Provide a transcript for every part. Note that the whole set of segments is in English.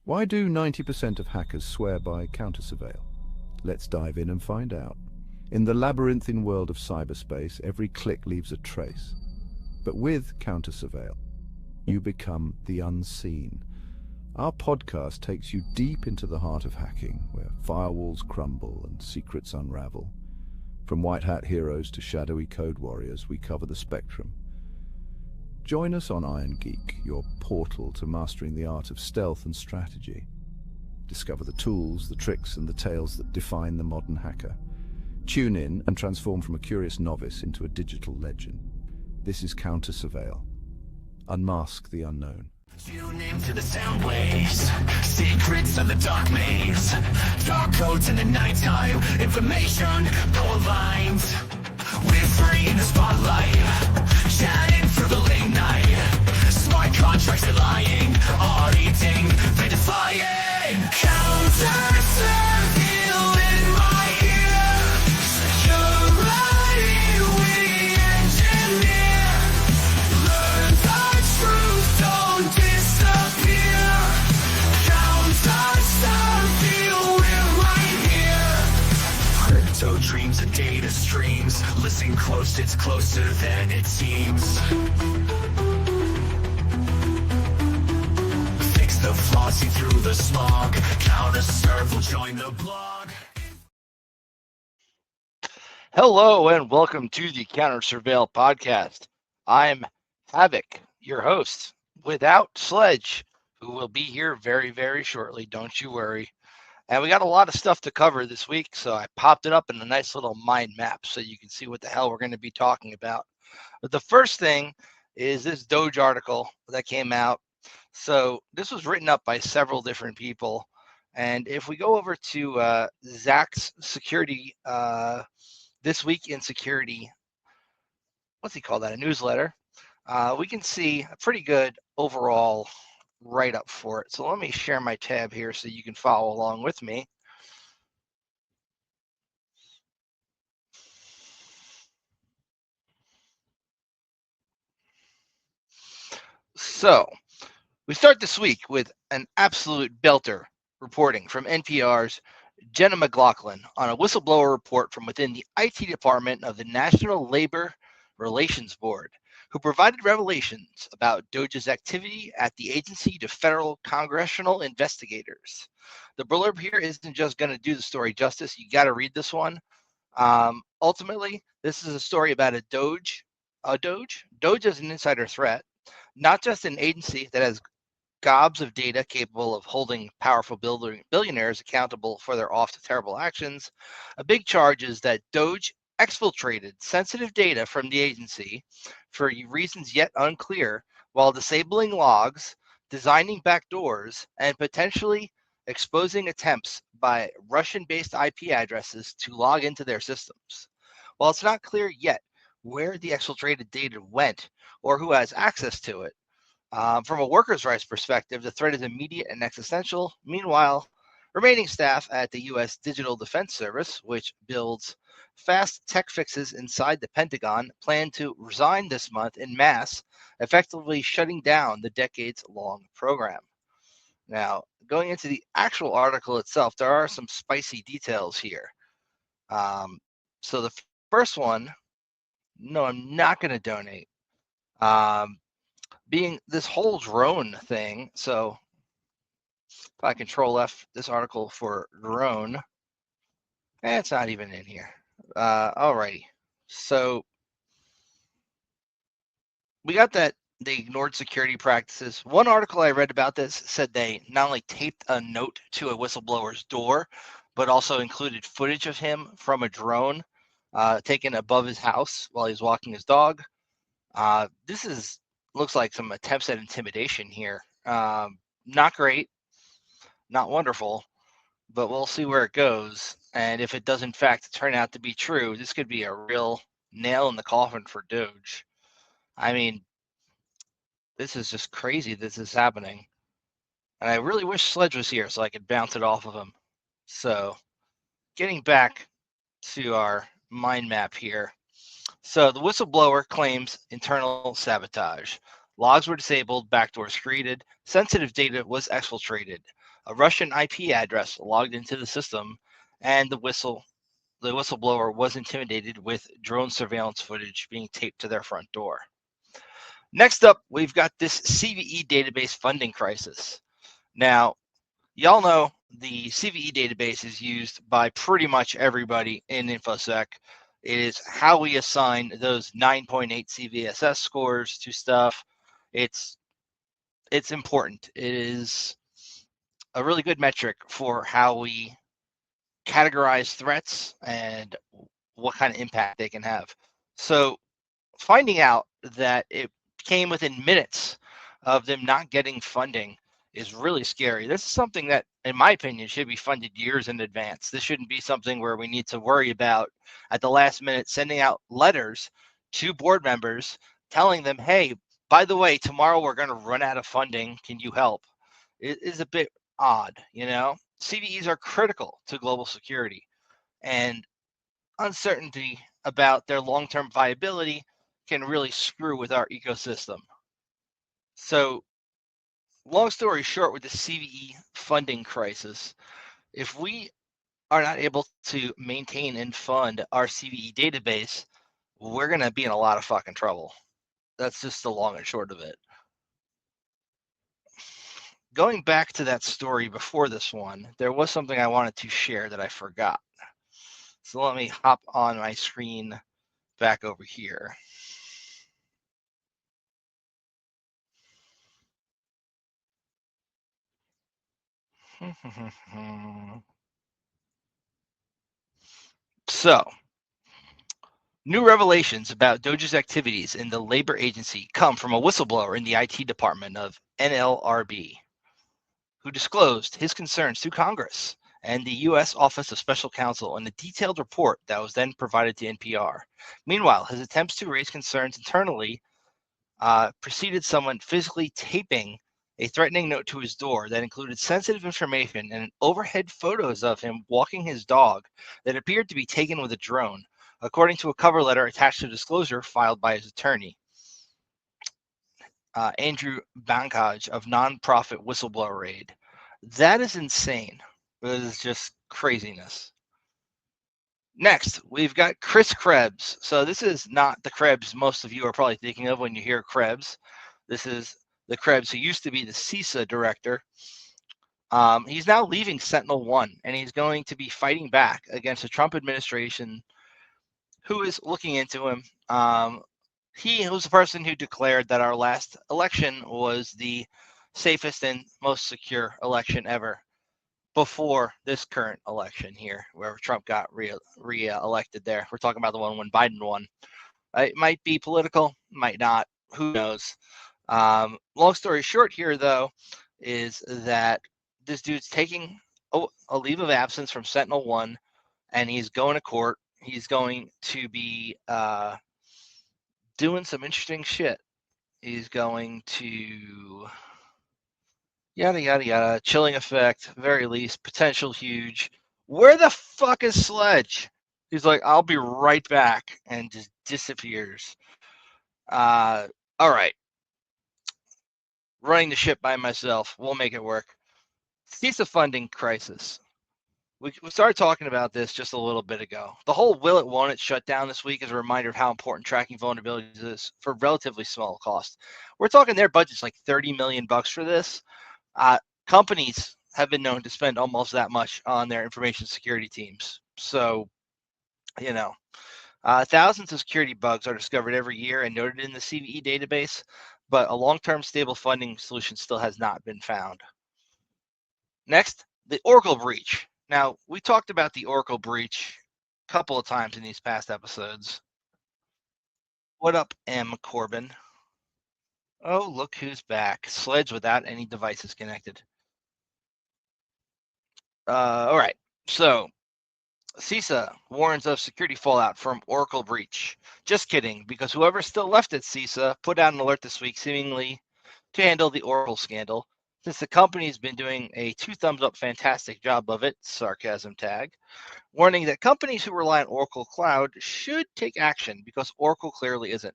Why do 90% of hackers swear by counter-surveil? Let's dive in and find out. In the labyrinthine world of cyberspace, every click leaves a trace. But with counter-surveil, you become the unseen. Our podcast takes you deep into the heart of hacking, where firewalls crumble and secrets unravel. From white hat heroes to shadowy code warriors, we cover the spectrum. Join us on Iron Geek, your portal to mastering the art of stealth and strategy. Discover the tools, the tricks, and the tales that define the modern hacker. Tune in and transform from a curious novice into a digital legend. This is Counter Surveil. Unmask the unknown. Tune into the sound waves, secrets of the dark maze, dark codes in the nighttime, information co-aligned. We're free in the spotlight, chatting through the late night. Smart contracts are lying, auditing, they're defying. Counter-surveil in my ear, security we engineer. Learn the truth, don't disappear. Counter-surveil, we're right here. Crypto dreams and data streams. Listen close, it's closer than it seems. Fix the flaws, see through the smog. Counter-surveil will join the blog. Hello and welcome to the Counter Surveil podcast. I'm Havoc, your host, without Sledge, who will be here very, very shortly. Don't you worry. And we got a lot of stuff to cover this week, so I popped it up in a nice little mind map so you can see what the hell we're going to be talking about. But the first thing is this DOGE article that came out. So this was written up by several different people. And if we go over to Zach's security, This Week in Security, what's he call that, a newsletter, we can see a pretty good overall write-up for it. So let me share my tab here so you can follow along with me. So we start this week with an absolute belter reporting from NPR's Jenna McLaughlin on a whistleblower report from within the IT department of the National Labor Relations Board, who provided revelations about DOGE's activity at the agency to federal congressional investigators. The blurb here isn't just going to do the story justice. You got to read this one. Ultimately, this is a story about a DOGE. DOGE is an insider threat, not just an agency that has gobs of data capable of holding powerful billionaires accountable for their oft terrible actions. A big charge is that DOGE exfiltrated sensitive data from the agency for reasons yet unclear while disabling logs, designing backdoors, and potentially exposing attempts by Russian-based IP addresses to log into their systems. While it's not clear yet where the exfiltrated data went or who has access to it, from a workers' rights perspective, the threat is immediate and existential. Meanwhile, remaining staff at the U.S. Digital Defense Service, which builds fast tech fixes inside the Pentagon, plan to resign this month en masse, effectively shutting down the decades-long program. Now, going into the actual article itself, there are some spicy details here. So the first one, no, I'm not going to donate. Being this whole drone thing, so if I Control F this article for drone, it's not even in here. Alrighty, so we got that they ignored security practices. One article I read about this said they not only taped a note to a whistleblower's door, but also included footage of him from a drone taken above his house while he's walking his dog. This looks like some attempts at intimidation here. Not great, not wonderful, but we'll see where it goes. And if it does in fact turn out to be true, this could be a real nail in the coffin for DOGE. I mean, this is just crazy this is happening. And I really wish Sledge was here so I could bounce it off of him. So getting back to our mind map here. So the whistleblower claims internal sabotage. Logs were disabled, backdoors created, sensitive data was exfiltrated. a Russian IP address logged into the system, and the whistleblower was intimidated with drone surveillance footage being taped to their front door. Next up, we've got this CVE database funding crisis. Now, y'all know the CVE database is used by pretty much everybody in InfoSec. It is how we assign those 9.8 CVSS scores to stuff. It's important. It is a really good metric for how we categorize threats and what kind of impact they can have. So finding out that it came within minutes of them not getting funding is really scary. This is something that, in my opinion, should be funded years in advance. This shouldn't be something where we need to worry about at the last minute sending out letters to board members telling them, hey, by the way, tomorrow we're going to run out of funding. Can you help? It is a bit odd, you know? CVEs are critical to global security, and uncertainty about their long-term viability can really screw with our ecosystem. So, long story short, with the CVE funding crisis, if we are not able to maintain and fund our CVE database, we're going to be in a lot of fucking trouble. That's just the long and short of it. Going back to that story before this one, there was something I wanted to share that I forgot. So let me hop on my screen back over here. So, new revelations about DOGE's activities in the labor agency come from a whistleblower in the IT department of NLRB, who disclosed his concerns to Congress and the U.S. Office of Special Counsel in a detailed report that was then provided to NPR. Meanwhile, his attempts to raise concerns internally preceded someone physically taping a threatening note to his door that included sensitive information and overhead photos of him walking his dog that appeared to be taken with a drone, according to a cover letter attached to a disclosure filed by his attorney, Andrew Bankaj of nonprofit Whistleblower Aid. That is insane. It is just craziness. Next, we've got Chris Krebs. So this is not the Krebs most of you are probably thinking of when you hear Krebs. This is the Krebs who used to be the CISA director. He's now leaving SentinelOne, and he's going to be fighting back against the Trump administration, who is looking into him. He was the person who declared that our last election was the safest and most secure election ever before this current election here, where Trump got re-elected there. We're talking about the one when Biden won. It might be political, might not. Who knows? Long story short here, though, is that this dude's taking a leave of absence from SentinelOne, and he's going to court. He's going to be doing some interesting shit. He's going to yada, yada, yada. Chilling effect, very least. Potential huge. Where the fuck is Sledge? He's like, I'll be right back, and just disappears. All right. Running the ship by myself. We'll make it work. CISA funding crisis. We started talking about this just a little bit ago. The whole will it, won't it shutdown this week is a reminder of how important tracking vulnerabilities is for relatively small cost. We're talking their budget's like $30 million for this. Companies have been known to spend almost that much on their information security teams. So, you know, thousands of security bugs are discovered every year and noted in the CVE database, but a long-term stable funding solution still has not been found. Next, the Oracle breach. Now, we talked about the Oracle breach a couple of times in these past episodes. What up, M. Corbin? Oh, look who's back. Sledge without any devices connected. All right, so CISA warns of security fallout from Oracle breach. Just kidding, because whoever's still left at CISA put out an alert this week seemingly to handle the Oracle scandal, since the company's been doing a 2 thumbs up fantastic job of it, sarcasm tag, warning that companies who rely on Oracle Cloud should take action because Oracle clearly isn't.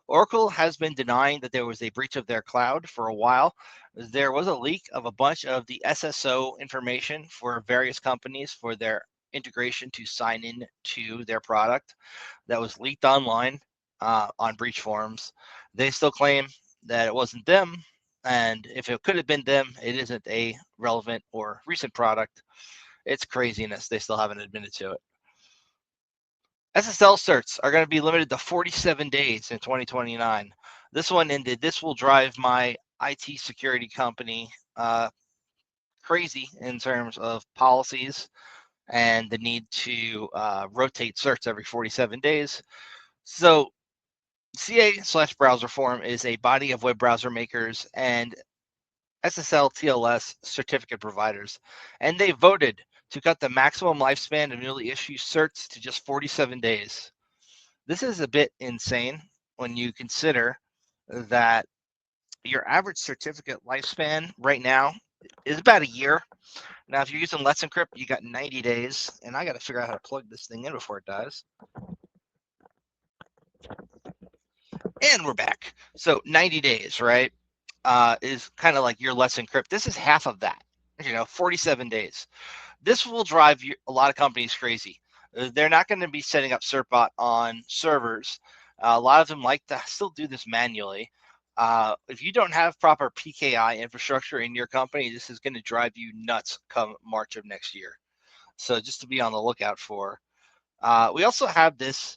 Oracle has been denying that there was a breach of their cloud for a while. there was a leak of a bunch of the SSO information for various companies for their integration to sign in to their product that was leaked online on breach forums. They still claim that it wasn't them, and if it could have been them, it isn't a relevant or recent product. It's craziness. They still haven't admitted to it. SSL certs are going to be limited to 47 days in 2029. This one ended. This will drive my IT security company crazy in terms of policies and the need to rotate certs every 47 days. So CA/browser forum is a body of web browser makers and SSL TLS certificate providers, and they voted to cut the maximum lifespan of newly issued certs to just 47 days. This is a bit insane when you consider that your average certificate lifespan right now is about a year. Now, if you're using Let's Encrypt, you got 90 days, and I got to figure out how to plug this thing in before it dies. And we're back. So 90 days, right, is kind of like your Let's Encrypt. This is half of that, 47 days. This will drive a lot of companies crazy. They're not going to be setting up certbot on servers. A lot of them like to still do this manually. If you don't have proper PKI infrastructure in your company, this is going to drive you nuts come March of next year. So just to be on the lookout for. We also have this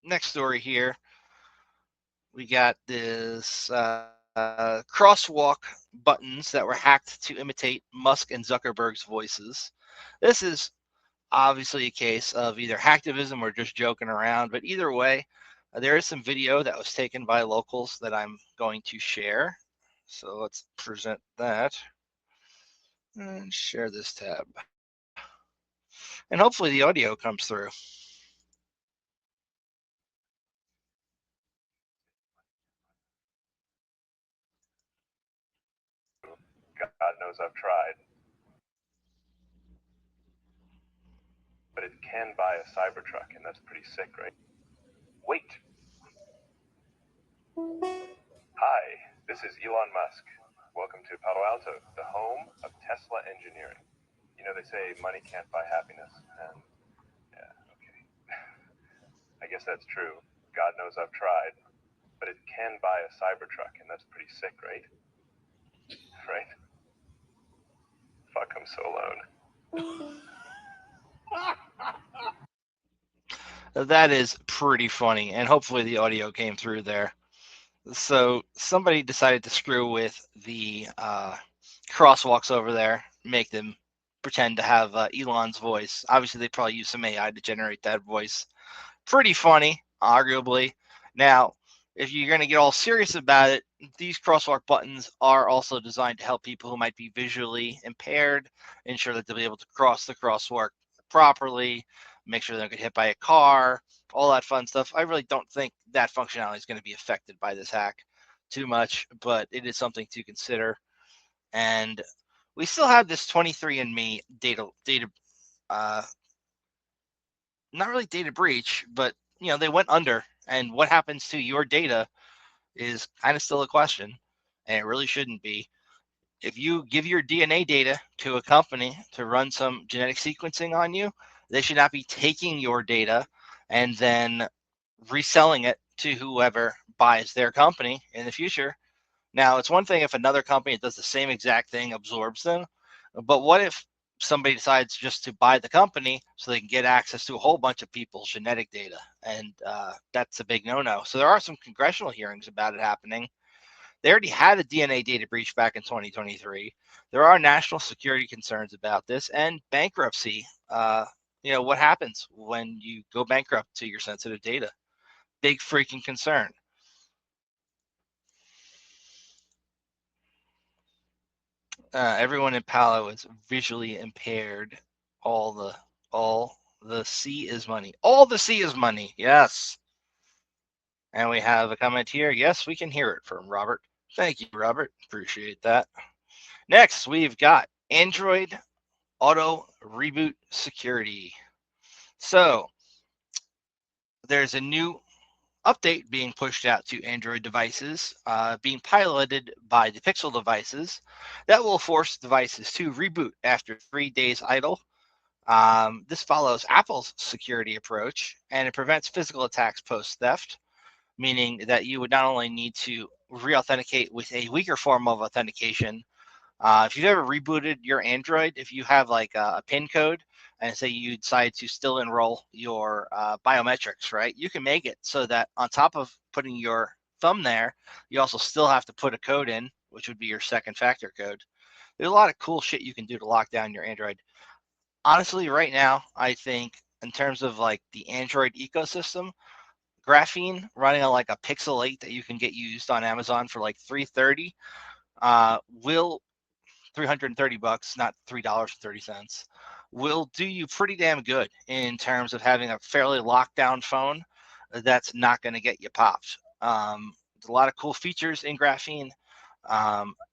next story here. We got this crosswalk buttons that were hacked to imitate Musk and Zuckerberg's voices. This is obviously a case of either hacktivism or just joking around, but either way, there is some video that was taken by locals that I'm going to share. So let's present that and share this tab. And hopefully the audio comes through. God knows I've tried. But it can buy a Cybertruck, and that's pretty sick, right? Wait. Hi, this is Elon Musk. Welcome to Palo Alto, the home of Tesla engineering. You know, they say money can't buy happiness, and yeah, okay. I guess that's true. God knows I've tried. But it can buy a Cybertruck, and that's pretty sick, right? Right? Fuck, I'm so alone. That is pretty funny, and hopefully the audio came through there. So somebody decided to screw with the crosswalks over there, make them pretend to have Elon's voice. Obviously, they probably use some AI to generate that voice. Pretty funny, arguably. Now, if you're going to get all serious about it, these crosswalk buttons are also designed to help people who might be visually impaired, ensure that they'll be able to cross the crosswalk properly, make sure they don't get hit by a car, all that fun stuff. I really don't think that functionality is going to be affected by this hack too much, but it is something to consider. And we still have this 23andMe data not really data breach, but they went under, and what happens to your data is kind of still a question, and it really shouldn't be. If you give your DNA data to a company to run some genetic sequencing on you, they should not be taking your data and then reselling it to whoever buys their company in the future. Now, it's one thing if another company that does the same exact thing absorbs them, but what if somebody decides just to buy the company so they can get access to a whole bunch of people's genetic data? And that's a big no-no. So there are some congressional hearings about it happening. They already had a DNA data breach back in 2023. There are national security concerns about this, and bankruptcy. What happens when you go bankrupt to your sensitive data? Big freaking concern. Everyone in Palo is visually impaired. All the C is money. All the C is money. Yes. And we have a comment here. Yes, we can hear it from Robert. Thank you, Robert. Appreciate that. Next, we've got Android Auto Reboot Security. So there's a new update being pushed out to Android devices, being piloted by the Pixel devices, that will force devices to reboot after 3 days idle. This follows Apple's security approach, and it prevents physical attacks post-theft, meaning that you would not only need to re-authenticate with a weaker form of authentication. If you've ever rebooted your Android, if you have like a PIN code, and say you decide to still enroll your biometrics, right? You can make it so that on top of putting your thumb there, you also still have to put a code in, which would be your second factor code. There's a lot of cool shit you can do to lock down your Android. Honestly, right now, I think in terms of like the Android ecosystem, graphene running on like a Pixel 8 that you can get used on Amazon for like $330 will $330, not $3.30, will do you pretty damn good in terms of having a fairly locked down phone that's not going to get you popped. There's a lot of cool features in graphene.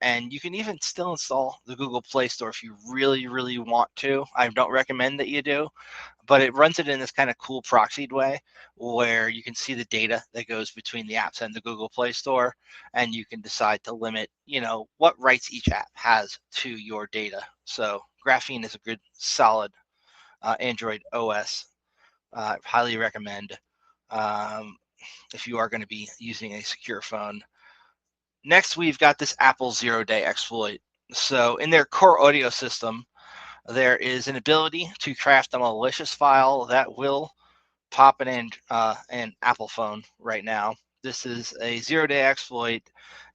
And you can even still install the Google Play Store if you really, really want to. I don't recommend that you do, but it runs it in this kind of cool proxied way where you can see the data that goes between the apps and the Google Play Store, and you can decide to limit, what rights each app has to your data. So Graphene is a good, solid Android OS. Highly recommend if you are going to be using a secure phone. Next, we've got this Apple zero-day exploit. So in their core audio system, there is an ability to craft a malicious file that will pop an Apple phone right now. This is a zero-day exploit.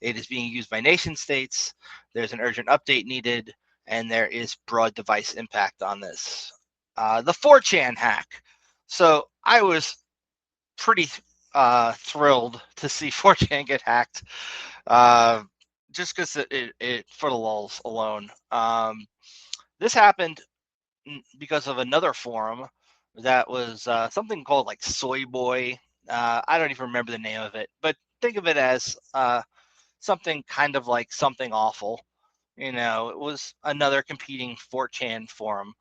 It is being used by nation states. There's an urgent update needed, and there is broad device impact on this. The 4chan hack. So I was pretty thrilled to see 4chan get hacked, just because it for the lulz alone. This happened because of another forum that was something called like Soy Boy. I don't even remember the name of it, but think of it as something kind of like Something Awful. It was another competing 4chan forum.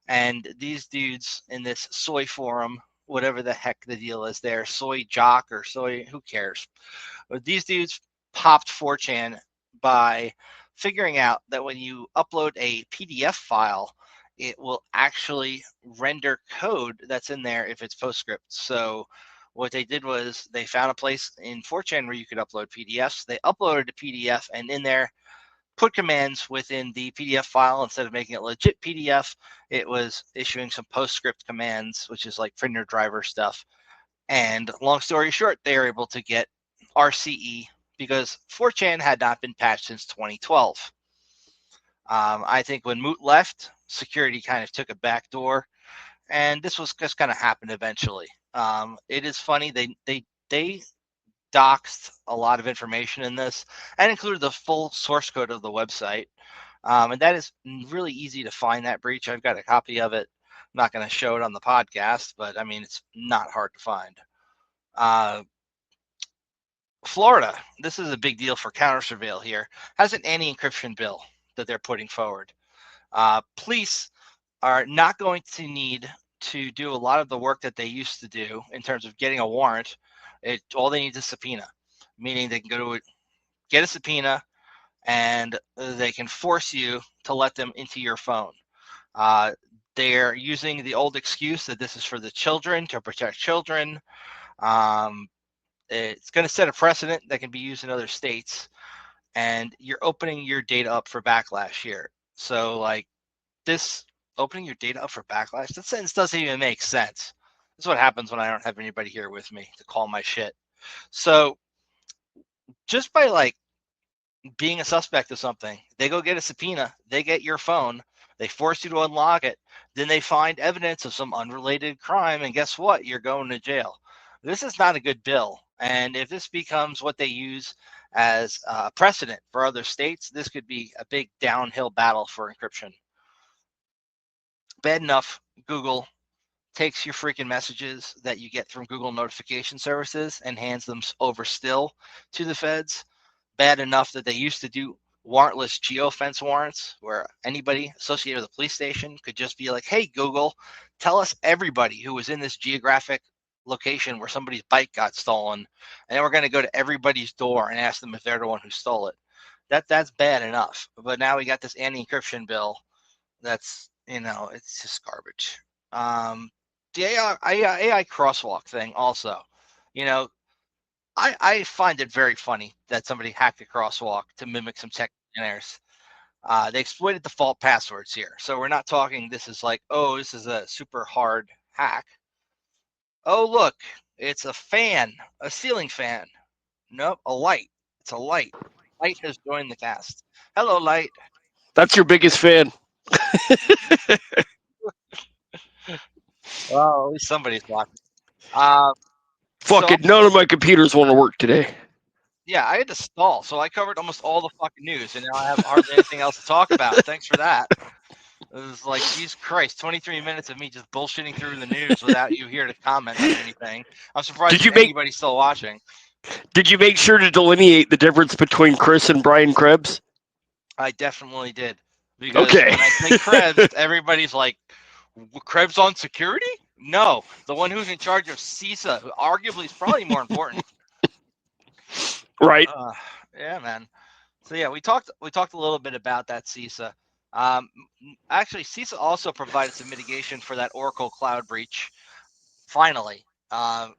And these dudes in this soy forum, whatever the heck the deal is there, soy jock or soy, who cares? But these dudes popped 4chan by figuring out that when you upload a PDF file, it will actually render code that's in there if it's PostScript. So what they did was they found a place in 4chan where you could upload PDFs. They uploaded a PDF and in there put commands within the PDF file. Instead of making it legit PDF, it was issuing some PostScript commands, which is like printer driver stuff. And long story short, they were able to get RCE because 4chan had not been patched since 2012. I think when Moot left, security kind of took a back door, and this was just kind of happened eventually. It is funny, they doxed a lot of information in this and included the full source code of the website. And that is really easy to find, that breach. I've got a copy of it. I'm not going to show it on the podcast, but I mean, it's not hard to find. Florida, this is a big deal for counter-surveil here, has an anti-encryption bill that they're putting forward. Police are not going to need to do a lot of the work that they used to do in terms of getting a warrant. All they need is a subpoena, meaning they can go to get a subpoena and they can force you to let them into your phone. They're using the old excuse that this is for the children, to protect children. It's going to set a precedent that can be used in other states, and you're opening your data up for backlash here. So like this, opening your data up for backlash, that sentence doesn't even make sense. This is what happens when I don't have anybody here with me to call my shit. So just by like being a suspect of something, they go get a subpoena, they get your phone, they force you to unlock it, then they find evidence of some unrelated crime, and guess what? You're going to jail. This is not a good bill. And if this becomes what they use as a precedent for other states, this could be a big downhill battle for encryption. Bad enough, Google takes your freaking messages that you get from Google notification services and hands them over still to the feds. Bad enough that they used to do warrantless geofence warrants where anybody associated with a police station could just be like, hey, Google, tell us everybody who was in this geographic location where somebody's bike got stolen, and then we're going to go to everybody's door and ask them if they're the one who stole it. That's bad enough. But now we got this anti-encryption bill. That's, it's just garbage. The AI crosswalk thing also, I find it very funny that somebody hacked a crosswalk to mimic some tech engineers. They exploited default passwords here. So we're not talking this is like, oh, this is a super hard hack. Oh, look, it's a fan, a ceiling fan. Nope, a light. It's a light. Light has joined the cast. Hello, Light. That's your biggest fan. Well, at least somebody's watching. So, Fucking none of my computers want to work today. yeah, I had to stall, so I covered almost all the fucking news, and now I have hardly anything else to talk about. Thanks for that. It was like, Jesus Christ, 23 minutes of me just bullshitting through the news without you here to comment on anything. I'm surprised anybody's still watching. Did you make sure to delineate the difference between Chris and Brian Krebs? I definitely did. Because when I say Krebs, everybody's like, Krebs on security? No, the one who's in charge of CISA, who arguably is probably more important. Right. Yeah, man. So yeah, we talked a little bit about that CISA. Actually, CISA also provided some mitigation for that Oracle cloud breach. Finally,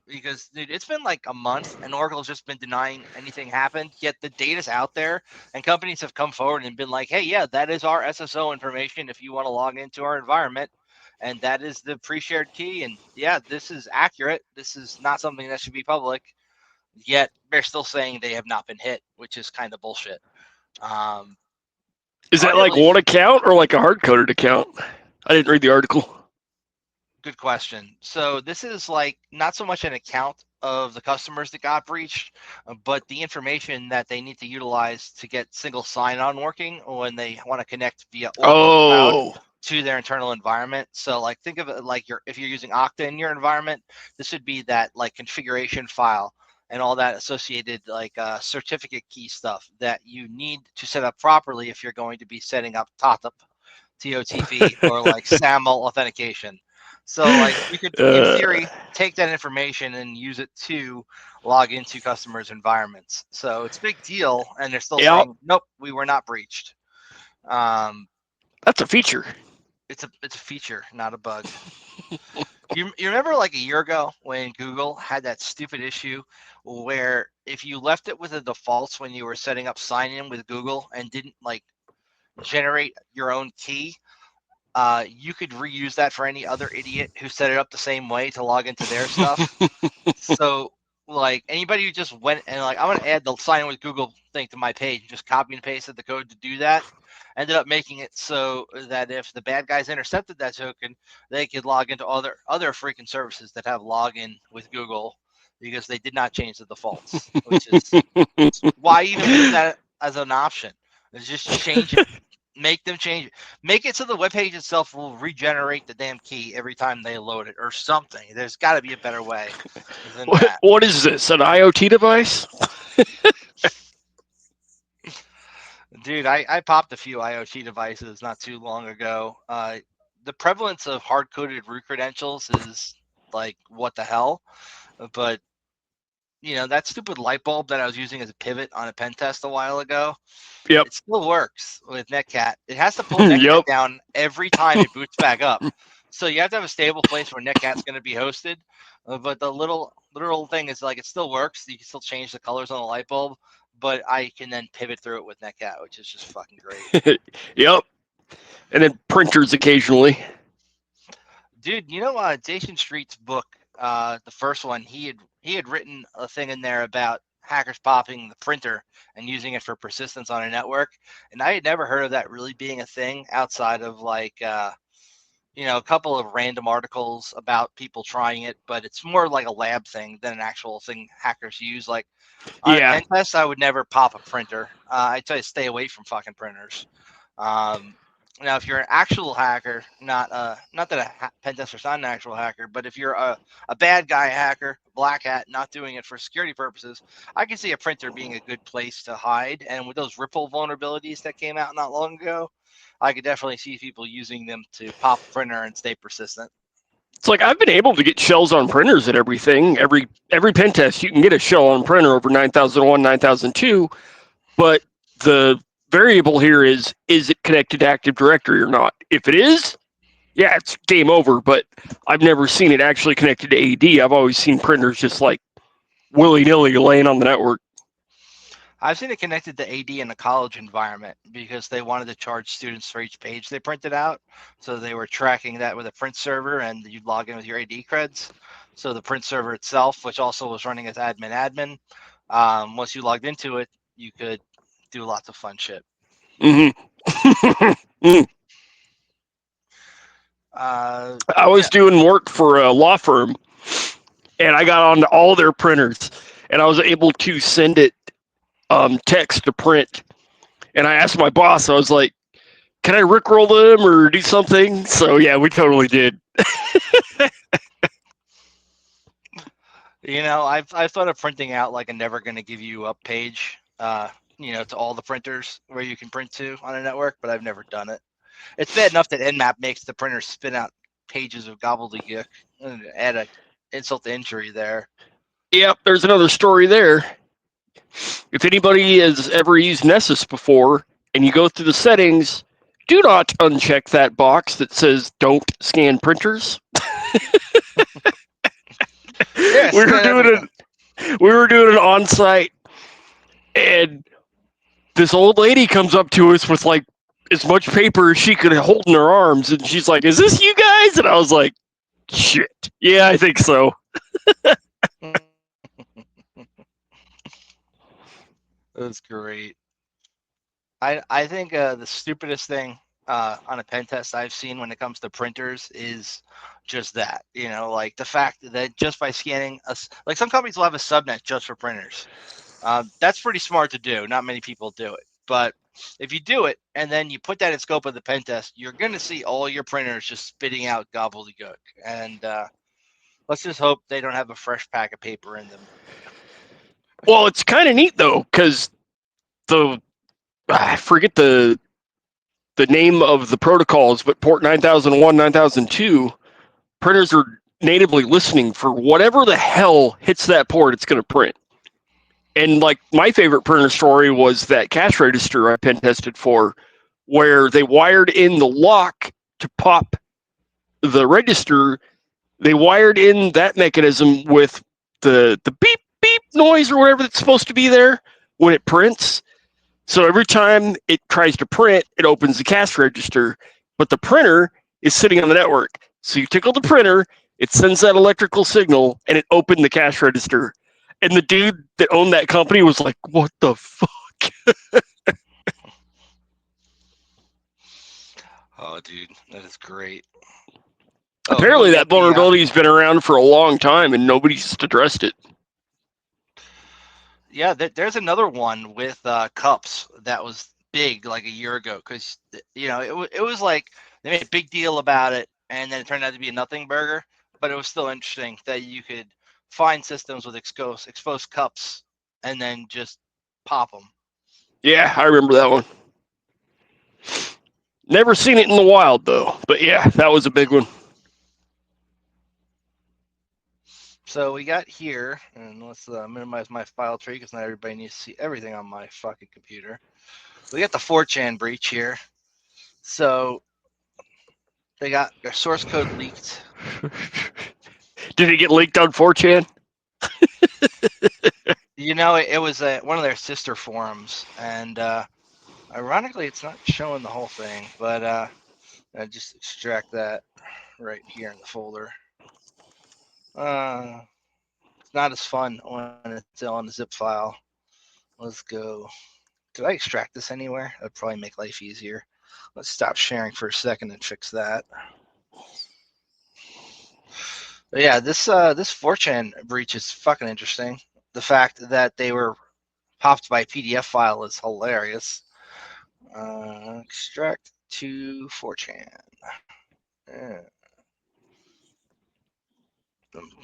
because dude, it's been like a month and Oracle's just been denying anything happened. Yet the data's out there, and companies have come forward and been like, "Hey, yeah, that is our SSO information. If you want to log into our environment, and that is the pre-shared key, and yeah, this is accurate. This is not something that should be public." Yet they're still saying they have not been hit, which is kind of bullshit. Is that like one account or like a hard-coded account? I didn't read the article. Good question. So this is like not so much an account of the customers that got breached, but the information that they need to utilize to get single sign-on working when they want to connect via Oracle Cloud to their internal environment. So like think of it like if you're using Okta in your environment, this would be that like configuration file and all that associated like certificate key stuff that you need to set up properly if you're going to be setting up TOTP or like SAML authentication. So like you could, in theory, take that information and use it to log into customers' environments. So it's a big deal, and they're still saying, nope, we were not breached. That's a feature. It's a feature, not a bug. You remember like a year ago when Google had that stupid issue where if you left it with the defaults when you were setting up sign-in with Google and didn't like generate your own key, you could reuse that for any other idiot who set it up the same way to log into their stuff. So like anybody who just went and like, I'm going to add the sign in with Google thing to my page and just copy and pasted the code to do that, ended up making it so that if the bad guys intercepted that token, they could log into other freaking services that have login with Google because they did not change the defaults, which is why even put that as an option. It's just change it. Make them change it. Make it so the web page itself will regenerate the damn key every time they load it or something. There's got to be a better way than that. What is this, an IoT device? Dude, I popped a few IoT devices not too long ago. The prevalence of hard-coded root credentials is like, what the hell? But, that stupid light bulb that I was using as a pivot on a pen test a while ago, it still works with Netcat. It has to pull Netcat down every time it boots back up. So you have to have a stable place where Netcat's going to be hosted. But the literal thing is like it still works. You can still change the colors on the light bulb, but I can then pivot through it with Netcat, which is just fucking great. Yep. And then printers occasionally. Dude, Jason Street's book, the first one, he had written a thing in there about hackers popping the printer and using it for persistence on a network. And I had never heard of that really being a thing outside of like, a couple of random articles about people trying it, but it's more like a lab thing than an actual thing hackers use. Like on a pen test, I would never pop a printer. I try to stay away from fucking printers. Now, if you're an actual hacker, not that a pen tester's not an actual hacker, but if you're a bad guy hacker, black hat, not doing it for security purposes, I can see a printer being a good place to hide. And with those Ripple vulnerabilities that came out not long ago, I could definitely see people using them to pop a printer and stay persistent. It's like I've been able to get shells on printers and everything. Every pen test, you can get a shell on printer over 9001, 9002, but the variable here is it connected to Active Directory or not? If it is, yeah, it's game over, but I've never seen it actually connected to AD. I've always seen printers just like willy-nilly laying on the network. I've seen it connected to AD in a college environment because they wanted to charge students for each page they printed out. So they were tracking that with a print server, and you'd log in with your AD creds. So the print server itself, which also was running as admin, once you logged into it, you could do lots of fun shit. Mm-hmm. I was doing work for a law firm, and I got onto all their printers, and I was able to send it text to print. And I asked my boss, I was like, can I rickroll them or do something? So yeah, we totally did. You know, I've thought of printing out like a never gonna give you up page, you know, to all the printers where you can print to on a network, but I've never done it. It's bad enough that Nmap makes the printer spit out pages of gobbledygook and add a insult to injury there. Yep, there's another story there. If anybody has ever used Nessus before and you go through the settings, do not uncheck that box that says don't scan printers. Yeah, we were doing an on-site, and this old lady comes up to us with like as much paper as she could hold in her arms, and she's like, "Is this you guys?" And I was like, "Shit, yeah, I think so." That's great. I think the stupidest thing on a pen test I've seen when it comes to printers is just that, you know, like the fact that just by scanning us, like some companies will have a subnet just for printers. That's pretty smart to do. Not many people do it, but if you do it and then you put that in scope of the pen test, you're going to see all your printers just spitting out gobbledygook. And let's just hope they don't have a fresh pack of paper in them. Well, it's kind of neat though, because I forget the name of the protocols, but port 9001, 9002, printers are natively listening for whatever the hell hits that port, it's going to print. And like my favorite printer story was that cash register I pen tested for, where they wired in the lock to pop the register. They wired in that mechanism with the beep beep noise or whatever that's supposed to be there when it prints. So every time it tries to print, it opens the cash register, but the printer is sitting on the network. So you tickle the printer, it sends that electrical signal, and it opened the cash register. And the dude that owned that company was like, "What the fuck?" Oh, dude, that is great. Apparently that vulnerability has been around for a long time, and nobody's addressed it. Yeah, there's another one with cups that was big like a year ago because, you know, it was like they made a big deal about it, and then it turned out to be a nothing burger. But it was still interesting that you could find systems with exposed cups and then just pop them. Yeah, I remember that one. Never seen it in the wild though, but yeah, that was a big one. So we got here, and let's minimize my file tree because not everybody needs to see everything on my fucking computer. We got the 4chan breach here. So they got their source code leaked. Did it get leaked on 4chan? You know, it was one of their sister forums, and ironically, it's not showing the whole thing, but I just extract that right here in the folder. It's not as fun when it's on a zip file. Let's go. Did I extract this anywhere? That'd probably make life easier. Let's stop sharing for a second and fix that. But yeah, this 4chan breach is fucking interesting. The fact that they were popped by PDF file is hilarious. Extract to 4chan. Yeah.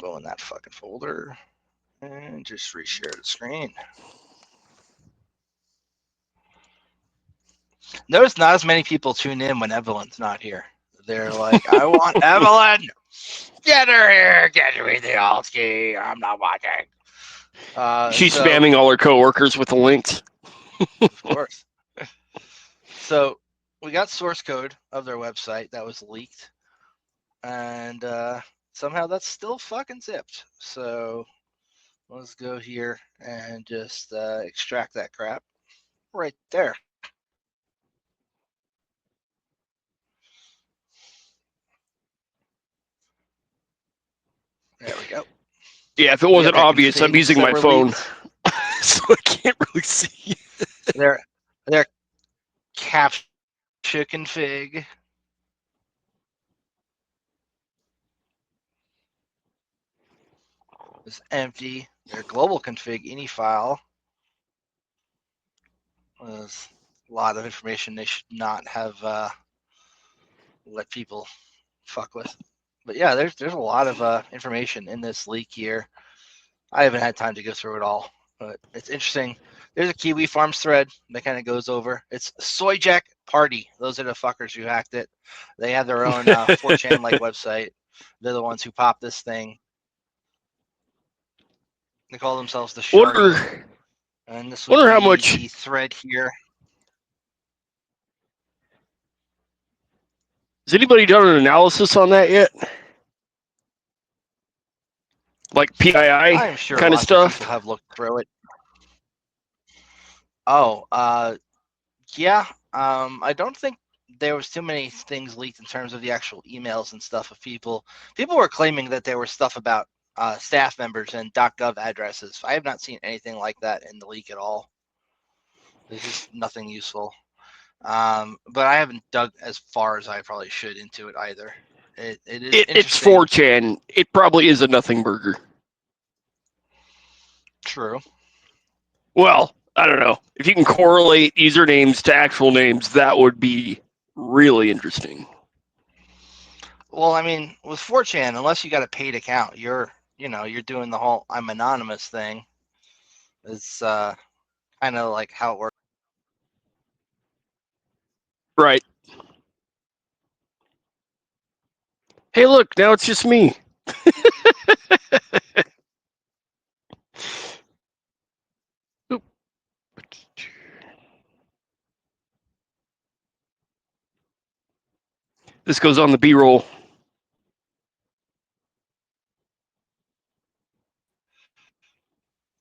Go in that fucking folder and just reshare the screen. Notice not as many people tune in when Evelyn's not here. They're like, I want Evelyn. Get her here. Get me the alt key. I'm not watching. She's So, spamming all her coworkers with the links. of course. So we got source code of their website that was leaked, and somehow that's still fucking zipped. So let's go here and just extract that crap right there. There we go. Yeah, if it We got wasn't their obvious, I'm configs using that my were phone, leaked. so I can't really see. Their captcha config. Is empty. Their global config ini file was a lot of information they should not have let people fuck with. But yeah, there's a lot of information in this leak here. I haven't had time to go through it all, but it's interesting. There's a Kiwi Farms thread that kind of goes over. It's Soyjack Party. Those are the fuckers who hacked it. They have their own 4chan like website. They're the ones who popped this thing. They call themselves the Shardy. Wonder, And this would wonder how be much. the thread here. Has anybody done an analysis on that yet? Like PII I'm sure kind of lots of stuff? people have looked through it. Oh, yeah. I don't think there was too many things leaked in terms of the actual emails and stuff of people. People were claiming that there was stuff about staff members and .gov addresses. I have not seen anything like that in the leak at all. There's just nothing useful. But I haven't dug as far as I probably should into it either. It is It's interesting. 4chan. It probably is a nothing burger. True. Well, I don't know. If you can correlate usernames to actual names, that would be really interesting. Well, I mean, with 4chan, unless you got a paid account, you're doing the whole I'm anonymous thing. It's kind of like how it works. Right. Hey, look, now it's just me. Oop. This goes on the B-roll.